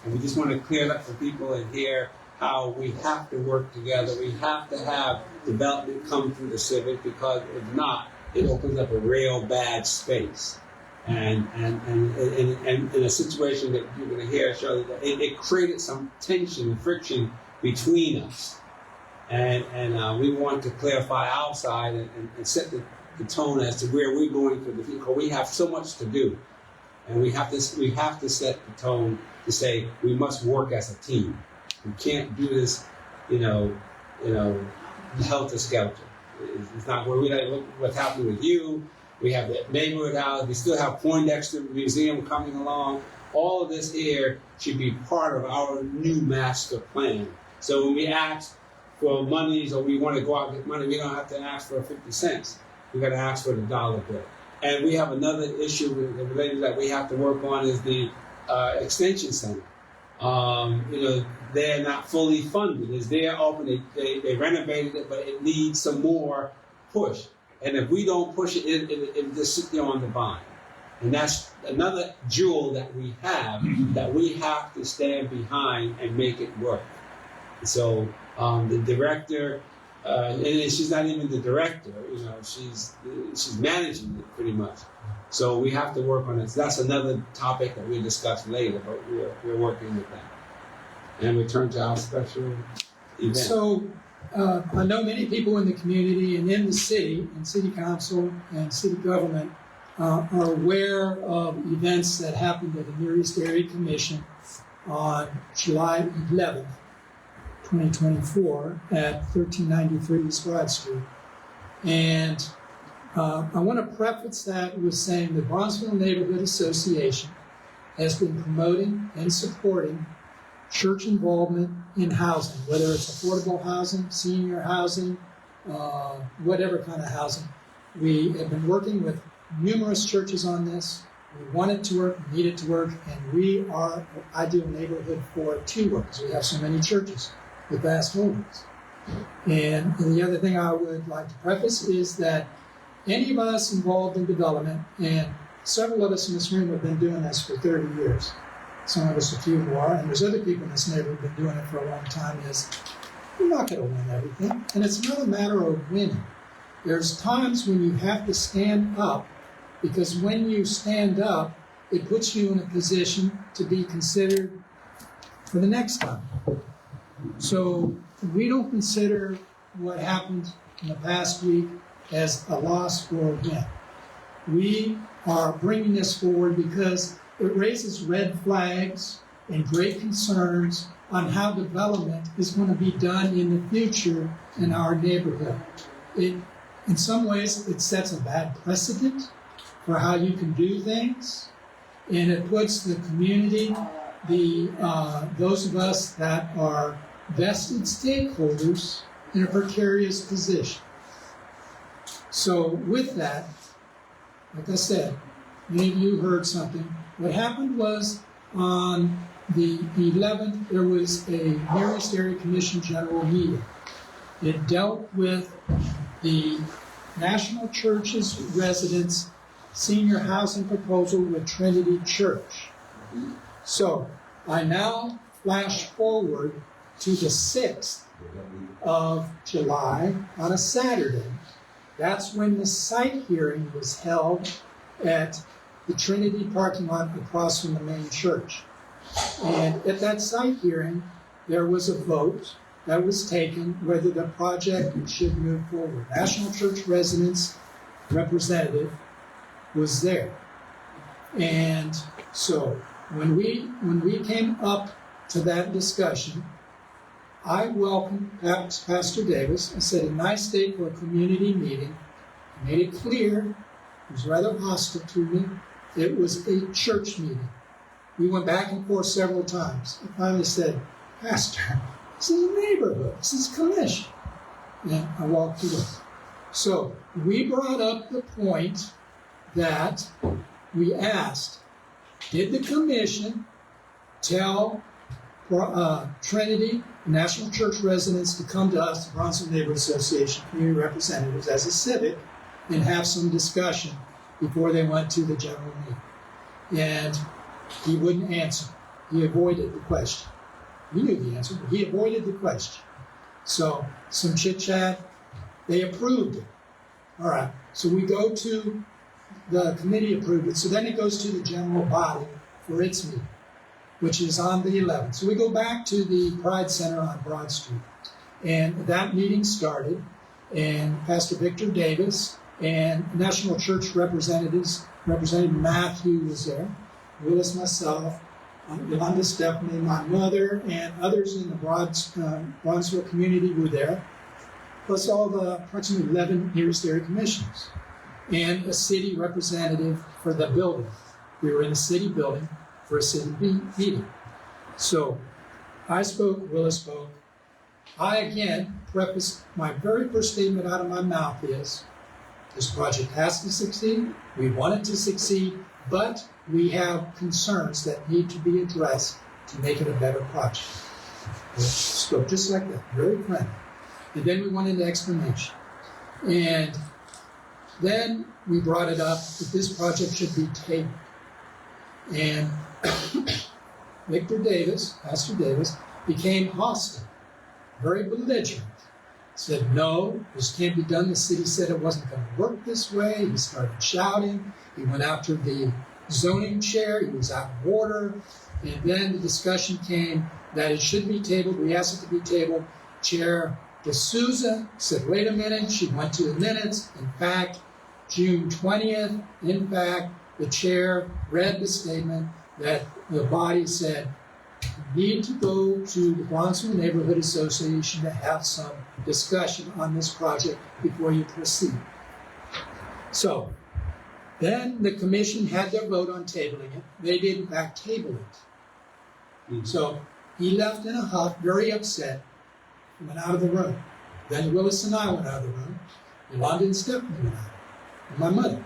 and we just want to clear it up for people and hear how we have to work together. We have to have development come through the civic, because if not, it opens up a real bad space. And in a situation that you're going to hear, Shirley, that it created some tension and friction between us. And we want to clarify our side and set the tone as to where we're going for the future. Because we have so much to do, and we have to set the tone to say we must work as a team. We can't do this, helter skelter. It's not where we like what's happening with you. We have the neighborhood house. We still have Poindexter Museum coming along. All of this here should be part of our new master plan. So when we ask for monies, or we want to go out and get money, we don't have to ask for 50 cents. We got to ask for the dollar bill. And we have another issue related that we have to work on is the extension center. They're not fully funded. It's there open. They renovated it, but it needs some more push. And if we don't push it, it just sit there on the vine. And that's another jewel that we have to stand behind and make it work. So the director, and she's not even the director, she's managing it pretty much. So we have to work on it. So that's another topic that we'll discuss later, but we're working with that. And we turn to our special event. So I know many people in the community and in the city, and city council and city government are aware of events that happened at the Near East Area Commission on July 11th, 2024 at 1393 East Broad Street. And I want to preface that with saying the Bronzeville Neighborhood Association has been promoting and supporting church involvement in housing, whether it's affordable housing, senior housing, whatever kind of housing. We have been working with numerous churches on this. We want it to work, we need it to work, and we are an ideal neighborhood for it to work, because we have so many churches with vast holdings. And the other thing I would like to preface is that any of us involved in development, and several of us in this room have been doing this for 30 years, some of us a few more, and there's other people in this neighborhood who've been doing it for a long time, is you're not going to win everything. And it's not a matter of winning. There's times when you have to stand up, because when you stand up, it puts you in a position to be considered for the next time. So we don't consider what happened in the past week as a loss or a win. We are bringing this forward because it raises red flags and great concerns on how development is going to be done in the future in our neighborhood. In some ways, it sets a bad precedent for how you can do things, and it puts the community, those of us that are vested stakeholders, in a precarious position. So with that, like I said, many of you heard something. What happened was on the 11th, there was a Nearest Area Commission General meeting. It dealt with the National Church's residents' senior housing proposal with Trinity Church. So I now flash forward to the 6th of July on a Saturday. That's when the site hearing was held at the Trinity parking lot across from the main church. And at that site hearing, there was a vote that was taken whether the project should move forward. National Church residents representative was there. And so when we came up to that discussion, I welcomed Pastor Davis. I said, a nice day for a community meeting. He made it clear, he was rather hostile to me, it was a church meeting. We went back and forth several times. I finally said, Pastor, this is a neighborhood, this is a commission. And I walked away. So we brought up the point that we asked, did the commission tell Trinity National Church residents to come to us, the Bronzeville Neighborhood Association community representatives, as a civic, and have some discussion before they went to the general meeting? And he wouldn't answer. He avoided the question. We knew the answer, but he avoided the question. So some chit-chat, they approved it. All right, so we go to, the committee approved it, so then it goes to the general body for its meeting, which is on the 11th. So we go back to the Pride Center on Broad Street. And that meeting started, and Pastor Victor Davis and National Church representatives, Representative Matthew was there, Willis, myself, Yolanda Stephanie, my mother, and others in the Bronzeville community were there, plus all the approximately 11 nearest area commissioners, and a city representative for the building. We were in the city building for a city meeting. So I spoke, Willis spoke. I again prefaced my very first statement out of my mouth is, this project has to succeed, we want it to succeed, but we have concerns that need to be addressed to make it a better project. Spoke just like that, very friendly. And then we went into explanation. And then we brought it up that this project should be tabled. And Victor Davis, Pastor Davis, became hostile, very belligerent. Said, no, this can't be done. The city said it wasn't going to work this way. He started shouting. He went after the zoning chair. He was out of order. And then the discussion came that it should be tabled. We asked it to be tabled. Chair D'Souza said, wait a minute. She went to the minutes. In fact, June 20th, in fact, the chair read the statement that the body said, you need to go to the Bronzeville Neighborhood Association to have some discussion on this project before you proceed. So then the commission had their vote on tabling it. They did in fact table it. So he left in a huff, very upset, went out of the room. Then Willis and I went out of the room. Yolanda and Stephanie went out. And my mother.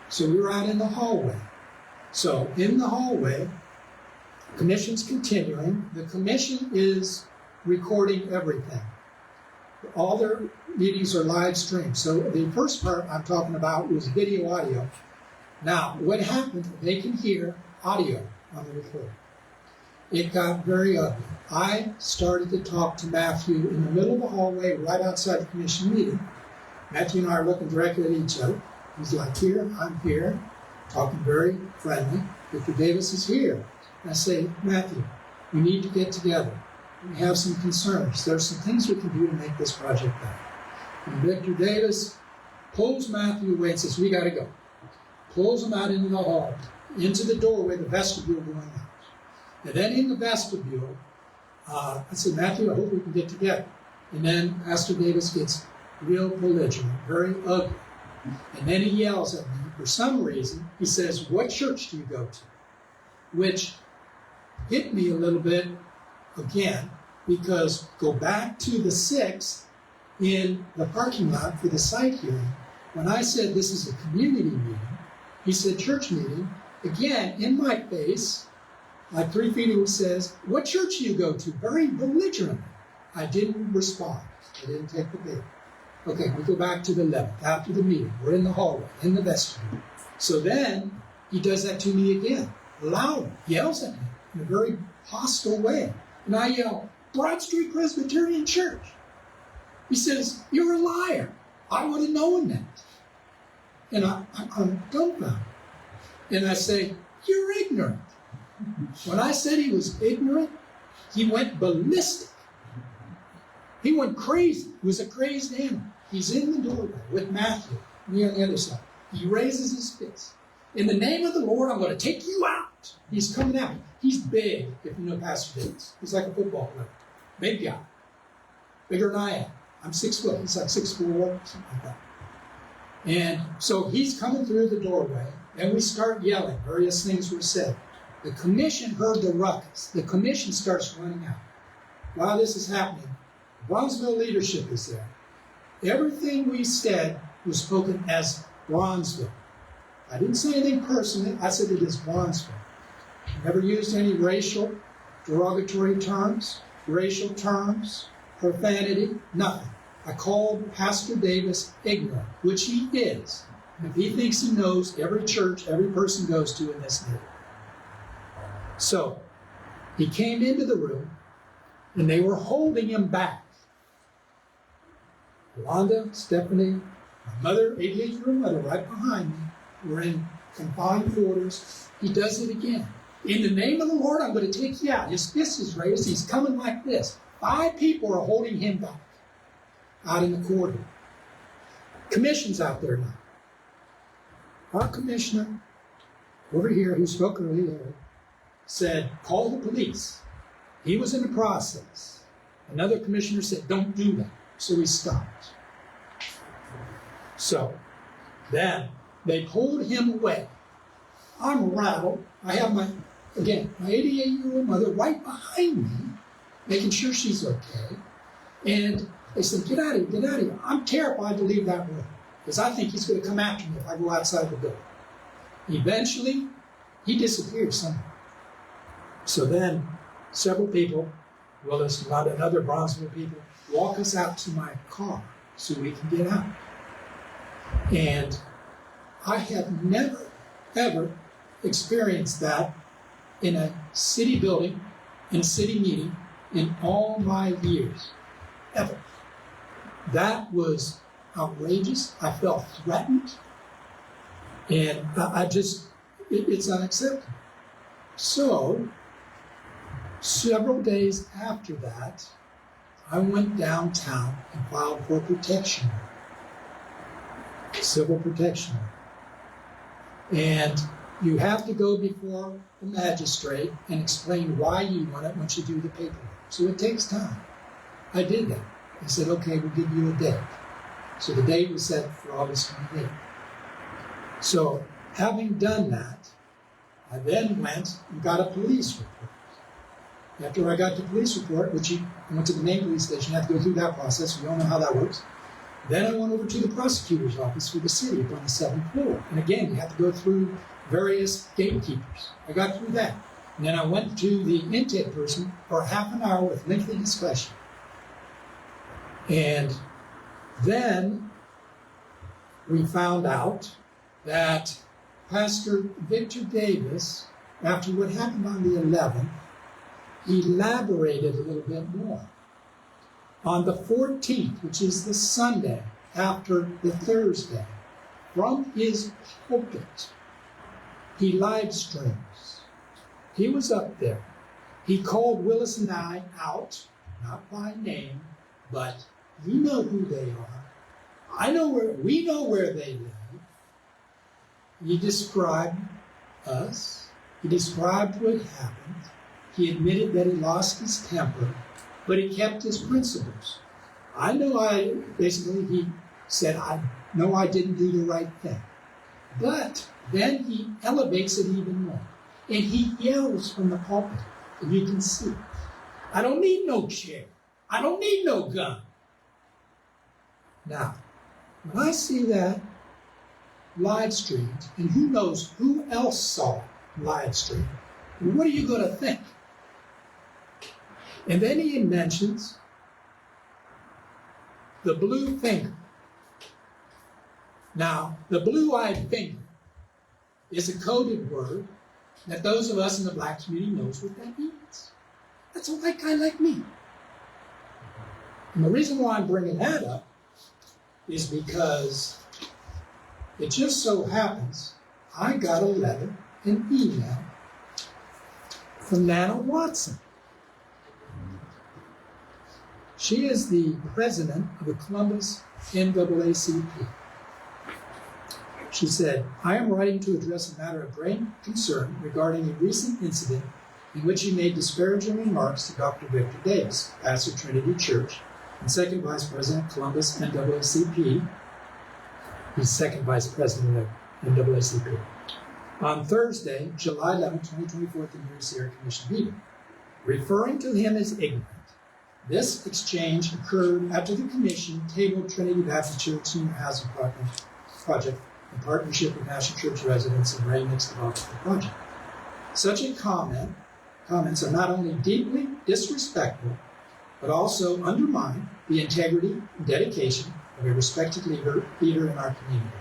So we were out in the hallway. So in the hallway, the commission's continuing. The commission is recording everything. All their meetings are live streamed. So the first part I'm talking about was video audio. Now, what happened, they can hear audio on the recorder. it got very ugly. I started to talk to Matthew in the middle of the hallway right outside the commission meeting. Matthew and I are looking directly at each other. He's like, here, I'm here, talking very friendly. Victor Davis is here. And I say, Matthew, we need to get together. We have some concerns. There's some things we can do to make this project better. And Victor Davis pulls Matthew away and says, we got to go. Pulls him out into the hall, into the doorway, the vestibule going out. And then in the vestibule, I said, Matthew, I hope we can get together. And then Pastor Davis gets real belligerent, very ugly. And then he yells at me. For some reason, he says, what church do you go to? Which hit me a little bit again, because go back to the 6th in the parking lot for the site hearing. When I said this is a community meeting, he said church meeting. Again, in my face, like 3 feet, he says, what church do you go to? Very belligerently. I didn't respond. I didn't take the bait. Okay, we go back to the 11th, after the meeting. We're in the hallway, in the vestibule. So then he does that to me again, loud, yells at me in a very hostile way. And I yell, Broad Street Presbyterian Church. He says, you're a liar. I would have known that. And I'm dumbfounded. And I say, you're ignorant. When I said he was ignorant, he went ballistic. He went crazy. He was a crazed animal. He's in the doorway with Matthew, me on the other side. He raises his fist. In the name of the Lord, I'm going to take you out. He's coming at me. He's big, if you know Pastor Davis. He's like a football player. Big guy. Bigger than I am. I'm 6 foot. He's like 6'4", something like that. And so he's coming through the doorway, and we start yelling. Various things were said. The commission heard the ruckus. The commission starts running out. While this is happening, Bronzeville leadership is there. Everything we said was spoken as Bronzeville. I didn't say anything personally. I said it is Bronzeville. I never used any racial, derogatory terms, racial terms, profanity, nothing. I called Pastor Davis ignorant, which he is. If he thinks he knows every church every person goes to in this neighborhood. So, he came into the room, and they were holding him back. Yolanda, Stephanie, my mother, 88-year-old mother, right behind me, were in confined quarters. He does it again. In the name of the Lord, I'm going to take you out. His fist is raised. He's coming like this. 5 people are holding him back out in the corridor. Commission's out there now. Our commissioner over here, who spoke earlier, said, call the police. He was in the process. Another commissioner said, don't do that. So we stopped. So then they pulled him away. I'm rattled. I have my 88-year-old mother right behind me, making sure she's okay. And they said, get out of here, get out of here. I'm terrified to leave that room because I think he's going to come after me if I go outside the door. Eventually, he disappeared somewhere. So then several people, Willis, Yolanda, and other Bronzeville people, walk us out to my car so we can get out. And I have never, ever experienced that in a city building, in a city meeting, in all my years, ever. That was outrageous. I felt threatened. And it's unacceptable. So, several days after that, I went downtown and filed for protection, civil protection. And you have to go before the magistrate and explain why you want it once you do the paperwork. So it takes time. I did that. They said, okay, we'll give you a date. So the date was set for August 28th. So having done that, I then went and got a police report. After I got the police report, which I went to the main police station, you have to go through that process. We all know how that works. Then I went over to the prosecutor's office for the city up on the 7th floor. And again, you have to go through various gatekeepers. I got through that. And then I went to the intake person for a half an hour with lengthy discussion. And then we found out that Pastor Victor Davis, after what happened on the 11th, elaborated a little bit more. On the 14th, which is the Sunday after the Thursday, from his pulpit, he live streams. He was up there. He called Willis and I out, not by name, but we know who they are. We know where they live. He described us. He described what happened. He admitted that he lost his temper, but he kept his principles. He said, I know I didn't do the right thing. But then he elevates it even more. And he yells from the pulpit, and you can see, I don't need no chair. I don't need no gun. Now, when I see that live streamed, and who knows who else saw it live streamed, what are you going to think? And then he mentions the blue finger. Now, the blue-eyed finger is a coded word that those of us in the black community knows what that means. That's a white guy like me. And the reason why I'm bringing that up is because it just so happens I got a letter, an email from Nana Watson. She is the president of the Columbus NAACP. She said, I am writing to address a matter of great concern regarding a recent incident in which he made disparaging remarks to Dr. Victor Davis, pastor Trinity Church, and second vice president, Columbus NAACP. He's second vice president of NAACP. On Thursday, July 11, 2024, at the New York Sierra Commission meeting, referring to him as ignorant. This exchange occurred after the commission tabled Trinity Baptist Church Senior Housing Project in partnership with National Church residents and Ray Nix developed the project. Such comments are not only deeply disrespectful, but also undermine the integrity and dedication of a respected leader in our community.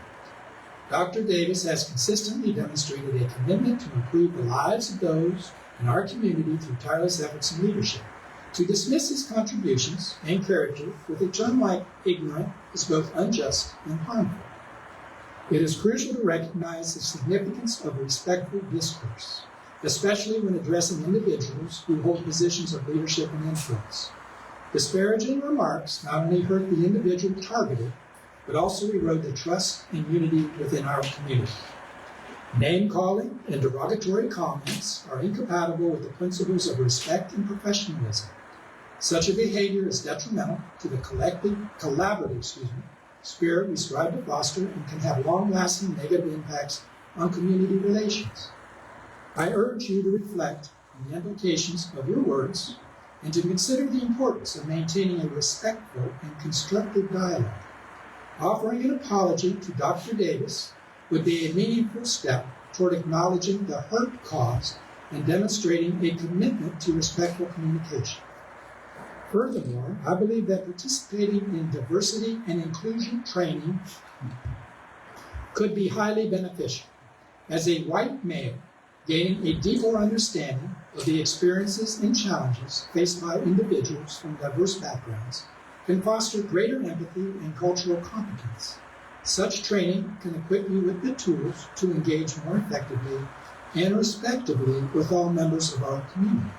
Dr. Davis has consistently demonstrated a commitment to improve the lives of those in our community through tireless efforts and leadership. To dismiss his contributions and character with a term like ignorant is both unjust and harmful. It is crucial to recognize the significance of respectful discourse, especially when addressing individuals who hold positions of leadership and influence. Disparaging remarks not only hurt the individual targeted, but also erode the trust and unity within our community. Name-calling and derogatory comments are incompatible with the principles of respect and professionalism. Such a behavior is detrimental to the collaborative spirit we strive to foster and can have long-lasting negative impacts on community relations. I urge you to reflect on the implications of your words and to consider the importance of maintaining a respectful and constructive dialogue. Offering an apology to Dr. Davis would be a meaningful step toward acknowledging the hurt caused and demonstrating a commitment to respectful communication. Furthermore, I believe that participating in diversity and inclusion training could be highly beneficial. As a white male, gaining a deeper understanding of the experiences and challenges faced by individuals from diverse backgrounds can foster greater empathy and cultural competence. Such training can equip you with the tools to engage more effectively and respectively with all members of our community.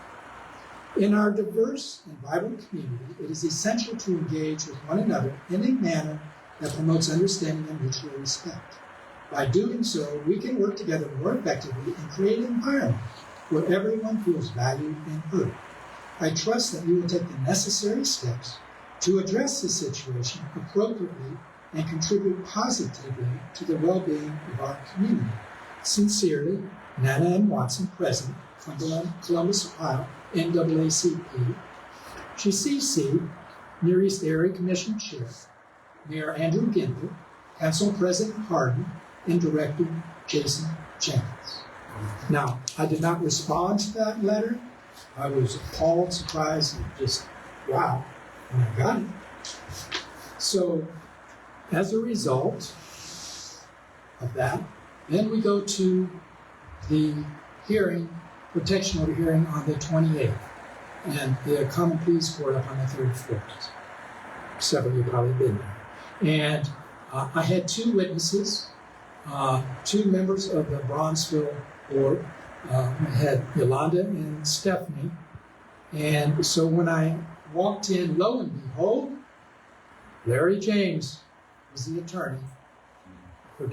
In our diverse and vibrant community, it is essential to engage with one another in a manner that promotes understanding and mutual respect. By doing so, we can work together more effectively and create an environment where everyone feels valued and heard. I trust that you will take the necessary steps to address this situation appropriately and contribute positively to the well-being of our community. Sincerely, Nana M. Watson, President, Columbus, Ohio, NAACP. She CC'd Near East Area Commission Chair, Mayor Andrew Ginther, Council President Hardin, and Director Jason Jenkins. Now, I did not respond to that letter. I was appalled, surprised, and just, wow, when I got it. So, as a result of that, then we go to the hearing, protection order hearing on the 28th. and the Common Pleas Court up on the third floor. Several of you probably been there. And I had two witnesses, two members of the Bronzeville board. I had Yolanda and Stephanie. And so when I walked in, lo and behold, Larry James was the attorney for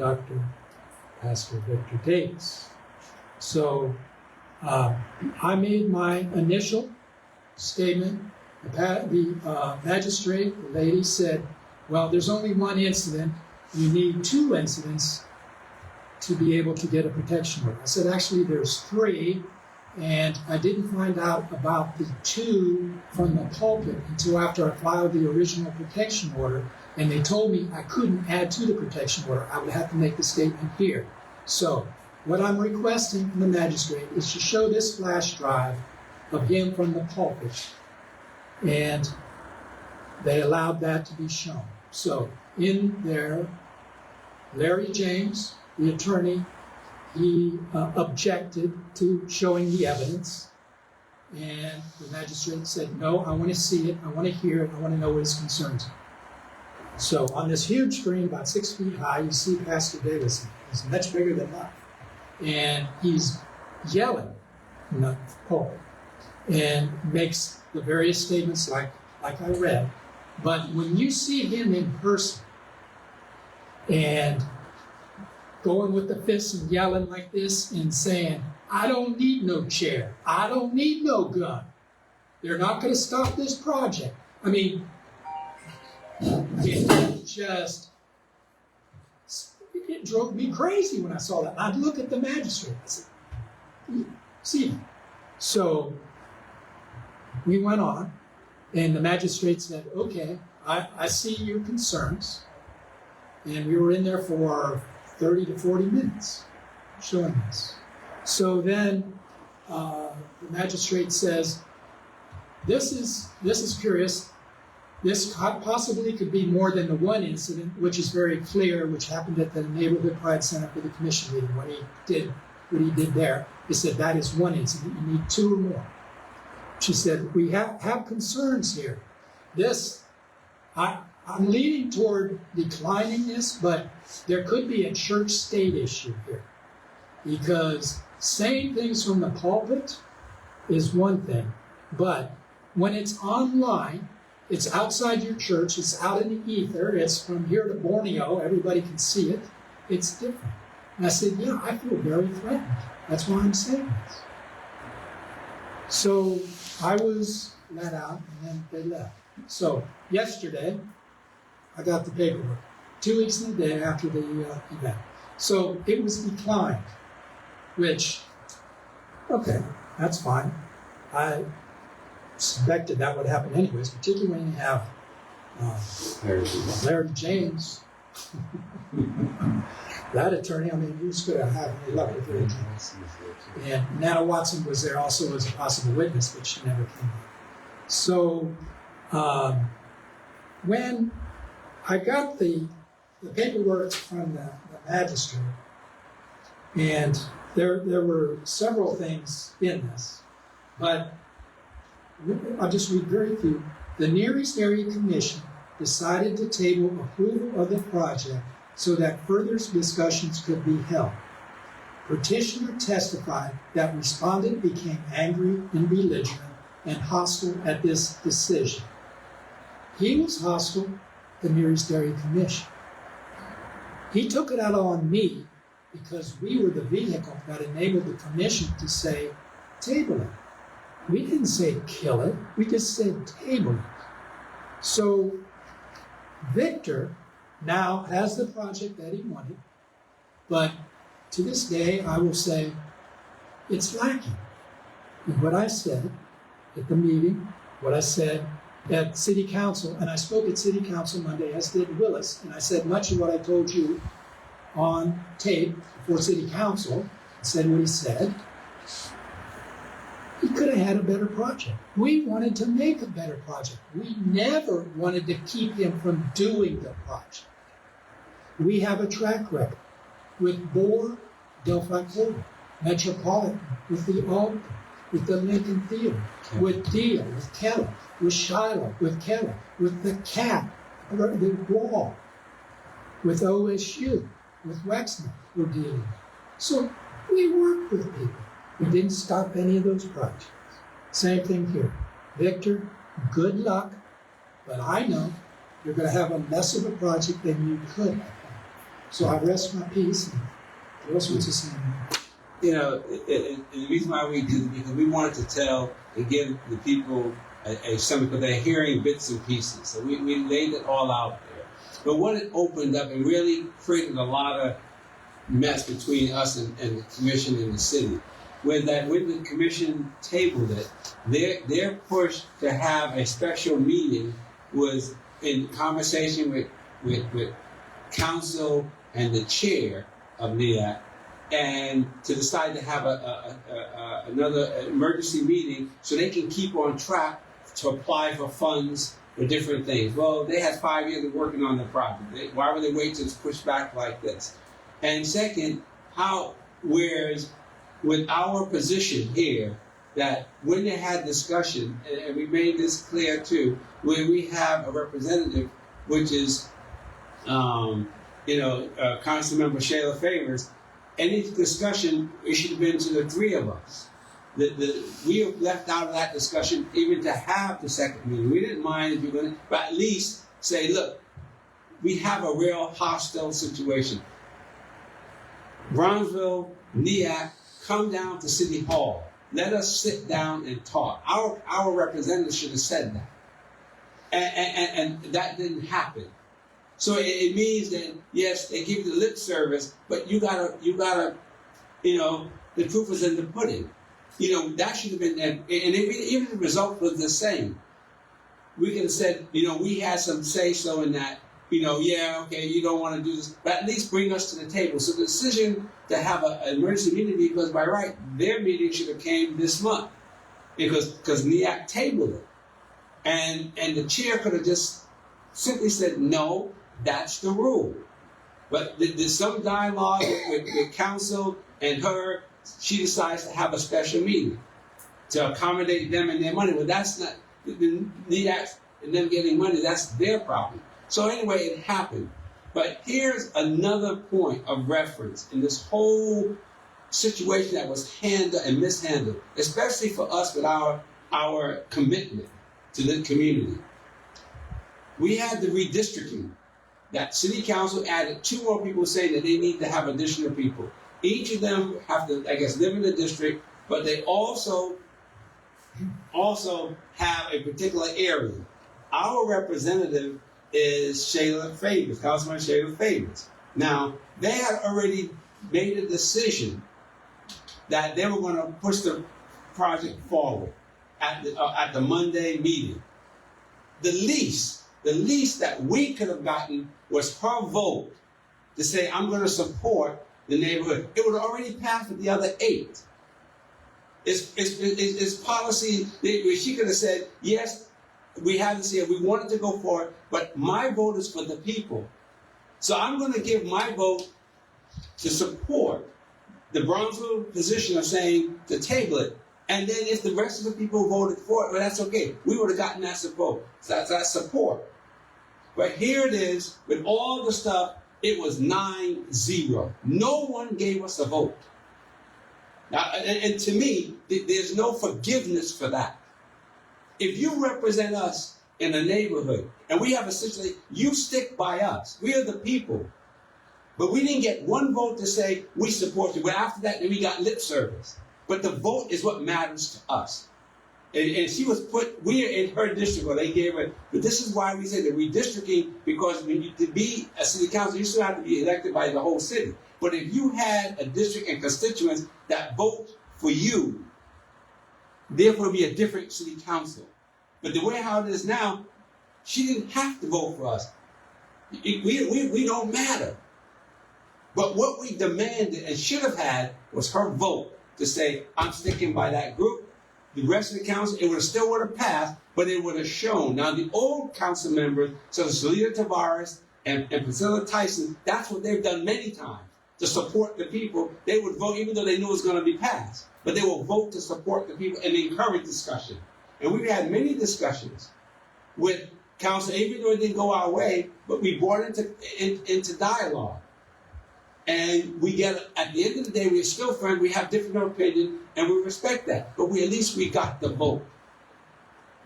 Pastor Victor Davis. So I made my initial statement. The magistrate, the lady, said, well, there's only one incident. You need two incidents to be able to get a protection order. I said, actually, there's three, and I didn't find out about the two from the pulpit until after I filed the original protection order, and they told me I couldn't add to the protection order. I would have to make the statement here. So what I'm requesting from the magistrate is to show this flash drive of him from the pulpit, and they allowed that to be shown. So in there, Larry James, the attorney, he objected to showing the evidence, and the magistrate said, no, I want to see it, I want to hear it, I want to know what his concerns are. So on this huge screen, about 6 feet high, you see Pastor Davis. He's much bigger than mine. And he's yelling in the pulpit and makes the various statements like I read. But when you see him in person and going with the fists and yelling like this and saying, I don't need no chair, I don't need no gun, they're not going to stop this project. I mean, it drove me crazy when I saw that. I'd look at the magistrate and say, see. So we went on, and the magistrate said, okay, I see your concerns. And we were in there for 30 to 40 minutes showing this. So then the magistrate says, this is curious. This possibly could be more than the one incident, which is very clear, which happened at the Neighborhood Pride Center for the commission meeting. What he did there, he said that is one incident. You need two or more. She said, we have concerns here. I'm leaning toward declining this, but there could be a church-state issue here. Because saying things from the pulpit is one thing, but when it's online, it's outside your church, it's out in the ether, it's from here to Borneo, everybody can see it, it's different. And I said, yeah, I feel very threatened. That's why I'm saying this. So I was let out, and then they left. So yesterday, I got the paperwork, 2 weeks and a day after the event. So it was declined, which, okay, that's fine. I suspected that would happen anyways, particularly when you have Larry James. That attorney, I mean, who's going to have any luck with Larry James? And Nana Watson was there also as a possible witness, but she never came out. So when I got the paperwork from the magistrate, and there were several things in this, but I'll just read very few. The Near East Area Commission decided to table approval of the project so that further discussions could be held. Petitioner testified that respondent became angry and belligerent and hostile at this decision. He was hostile to the Near East Area Commission. He took it out on me because we were the vehicle that enabled the commission to say, table it. We didn't say kill it, we just said table it. So Victor now has the project that he wanted, but to this day I will say it's lacking. And what I said at the meeting, what I said at City Council, and I spoke at City Council Monday, as did Willis, and I said much of what I told you on tape before City Council, said what he said. He could have had a better project. We wanted to make a better project. We never wanted to keep him from doing the project. We have a track record with Bohr, Delphi Corridor, Metropolitan with the Alton, with the Lincoln Theater, with Deal, with Keller, with Shiloh, with Keller, with the CAP, the Wall, with OSU, with Wexner, we're dealing with. So we work with people. We didn't stop any of those projects. Same thing here. Victor, good luck, but I know you're going to have a mess of a project than you could have. So I rest my peace. And what else was to say? You know, the reason why we did it because we wanted to tell and give the people a summary because they're hearing bits and pieces. So we laid it all out there. But what it opened up and really created a lot of mess between us and the commission and the city. When the commission tabled it, their push to have a special meeting was in conversation with council and the chair of NEAC, and to decide to have another emergency meeting so they can keep on track to apply for funds for different things. Well, they had 5 years of working on the project. Why would they wait till it's pushed back like this? And second, whereas with our position here, that when they had discussion, and we made this clear too, where we have a representative, which is, Councilmember Shayla Favors, any discussion, it should have been to the three of us. We have left out of that discussion even to have the second meeting. We didn't mind if you're going to, but at least say, look, we have a real hostile situation. Bronzeville, NEAC, come down to City Hall. Let us sit down and talk. Our representatives should have said that. And that didn't happen. So it means that, yes, they give you the lip service, but you gotta, the proof is in the pudding. That should have been, and even the result was the same. We could have said, we had some say-so in that, you don't want to do this, but at least bring us to the table. So the decision to have an emergency meeting, because by right, their meeting should have came this month, because NEAC tabled it. And the chair could have just simply said, no, that's the rule. But there's some dialogue with council and her. She decides to have a special meeting to accommodate them and their money. Well, that's not the NEAC and them getting money. That's their problem. So anyway, it happened. But here's another point of reference in this whole situation that was handled and mishandled, especially for us with our commitment to the community. We had the redistricting. That city council added 2 more people saying that they need to have additional people. Each of them have to, live in the district, but they also have a particular area. Our representative is Shayla Favors, Councilman Shayla Favors. Now, they had already made a decision that they were going to push the project forward at the Monday meeting. The least that we could have gotten was her vote to say, I'm going to support the neighborhood. It would have already passed with the other 8. It's policy. She could have said, yes, we had to see it. We wanted to go for it, but my vote is for the people. So I'm going to give my vote to support the Bronzeville position of saying to table it. And then if the rest of the people voted for it, well, that's okay. We would have gotten that support. So that's support. But here it is, with all the stuff, it was 9-0. No one gave us a vote. Now, and to me, there's no forgiveness for that. If you represent us in a neighborhood, and we have a situation, you stick by us. We are the people. But we didn't get one vote to say, we support you. But after that, then we got lip service. But the vote is what matters to us. And she was we are in her district, or they gave her, but this is why we say that redistricting, because to be a city council, you still have to be elected by the whole city. But if you had a district and constituents that vote for you, therefore it'll be a different city council. But the way how it is now, she didn't have to vote for us. We don't matter. But what we demanded and should have had was her vote to say, I'm sticking by that group. The rest of the council, it would have passed, but it would have shown. Now, the old council members, such as Salita Tavares and Priscilla Tyson, that's what they've done many times. to support the people, they would vote even though they knew it was going to be passed. But they will vote to support the people and encourage discussion. And we've had many discussions with council, even though it didn't go our way, but we brought it into dialogue. And we get, at the end of the day, we're still friends, we have different opinions, and we respect that. But at least we got the vote.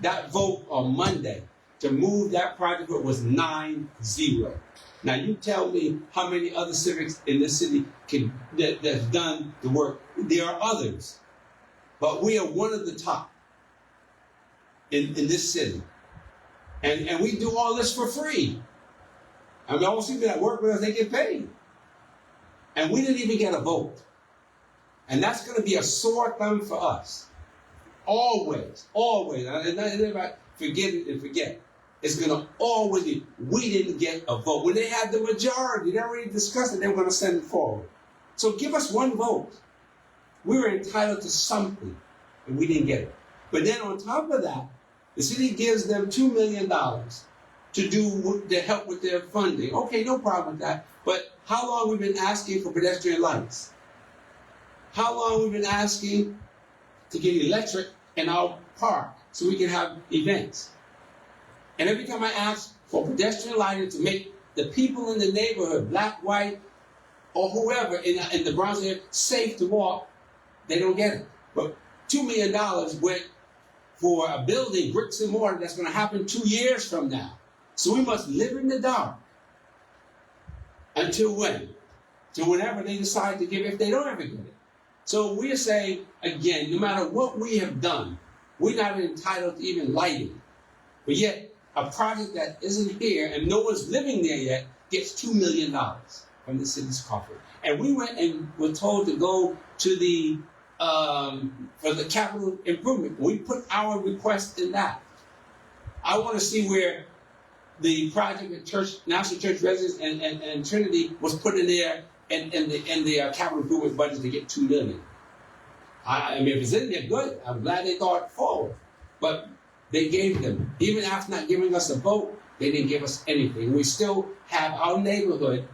That vote on Monday to move that project was 9-0. Now you tell me how many other civics in this city that's done the work. There are others, but we are one of the top in this city. And we do all this for free. I mean, all the people that work with us, they get paid. And we didn't even get a vote. And that's going to be a sore thumb for us. Always, always. And everybody forget it and forget. It's going to always be, we didn't get a vote. When they had the majority, they already discussed it, they were going to send it forward. So give us one vote. We were entitled to something, and we didn't get it. But then on top of that, the city gives them $2 million to help with their funding. Okay, no problem with that. But how long we've been asking for pedestrian lights? How long we've been asking to get electric in our park so we can have events? And every time I ask for pedestrian lighting to make the people in the neighborhood, black, white, or whoever in the Bronx area, safe to walk, they don't get it. But $2 million went for a building, bricks and mortar, that's going to happen 2 years from now. So we must live in the dark. Until when? Till whenever they decide to give it, if they don't ever get it. So we're saying, again, no matter what we have done, we're not entitled to even lighting. But yet, a project that isn't here and no one's living there yet gets $2 million from the city's coffers. And we went and were told to go to the, for the capital improvement. We put our request in that. I want to see where the project at Church, National Church Residence and Trinity was put in there in the capital improvement budget to get $2 million. I mean, if it's in there, good. I'm glad they thought forward. But they gave them, even after not giving us a vote, they didn't give us anything. We still have our neighborhood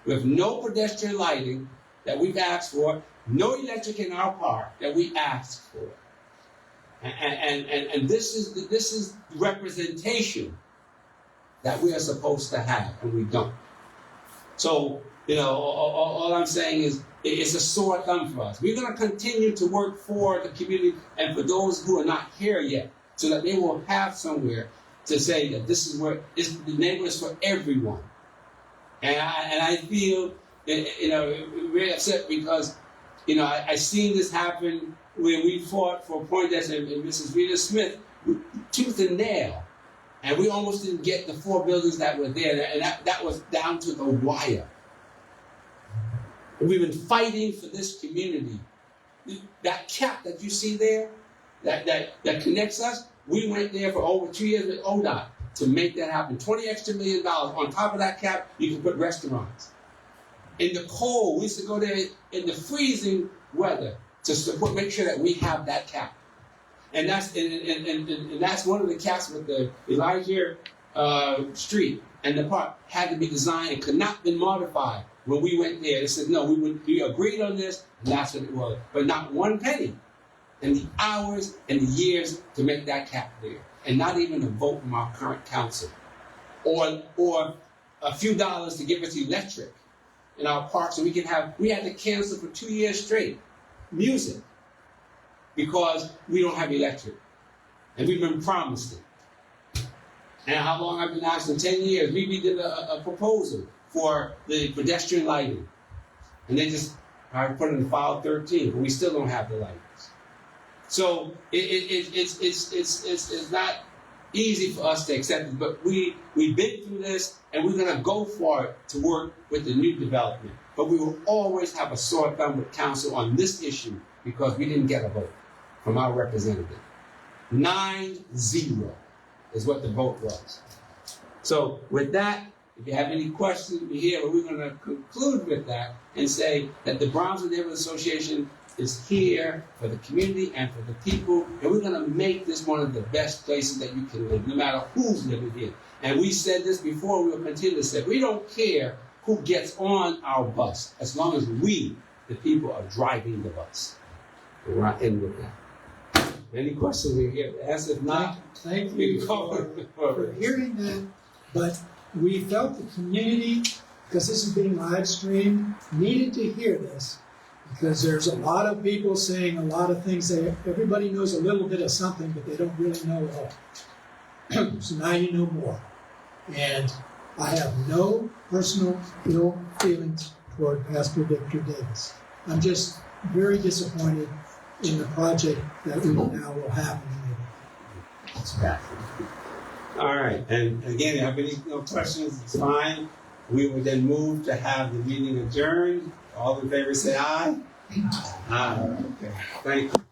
with no pedestrian lighting that we've asked for, no electric in our park that we asked for. And this is representation that we are supposed to have, and we don't. So, all I'm saying is it's a sore thumb for us. We're going to continue to work for the community and for those who are not here yet, so that they will have somewhere to say that this is where the neighborhood is for everyone. And I feel, very upset because, I seen this happen when we fought for Poindexter and Mrs. Rita Smith, tooth and nail. And we almost didn't get the 4 buildings that were there, and that was down to the wire. And we've been fighting for this community. That cap that you see there, that connects us, we went there for over 2 years with ODOT to make that happen. $20 extra million. On top of that cap, you can put restaurants. In the cold, we used to go there in the freezing weather to support, make sure that we have that cap. And that's and that's one of the caps with the Elijah Street and the park had to be designed and could not be modified. When we went there, they said no, we agreed on this, and that's what it was. But not one penny, and the hours and the years to make that cap there, and not even a vote from our current council, or a few dollars to give us electric in our park so we can have. We had to cancel for 2 years straight music, because we don't have electric. And we've been promised it. And how long I've been asking? 10 years. We did a proposal for the pedestrian lighting. And they just put it in file 13, but we still don't have the lights. So it's not easy for us to accept it, but we've been through this, and we're going to go for it to work with the new development. But we will always have a sore thumb with council on this issue because we didn't get a vote from our representative. 9-0 is what the vote was. So with that, if you have any questions, we're here, but we're going to conclude with that and say that the Brownsville Neighborhood Association is here for the community and for the people, and we're going to make this one of the best places that you can live, no matter who's living here. And we said this before, we will continue to say, we don't care who gets on our bus, as long as we, the people, are driving the bus. We're not in with that. Any questions we get asked? If not, Thank we you go for hearing that, but we felt the community, because this is being live streamed, needed to hear this, because there's a lot of people saying a lot of things. Everybody knows a little bit of something, but they don't really know it all. So now you know more. And I have no personal ill feelings toward Pastor Victor Davis. I'm just very disappointed in the project that we now will have in the neighborhood. That's bad. All right, and again, if you have any questions, it's fine. We would then move to have the meeting adjourned. All in favor say aye. Aye. Okay. Thank you.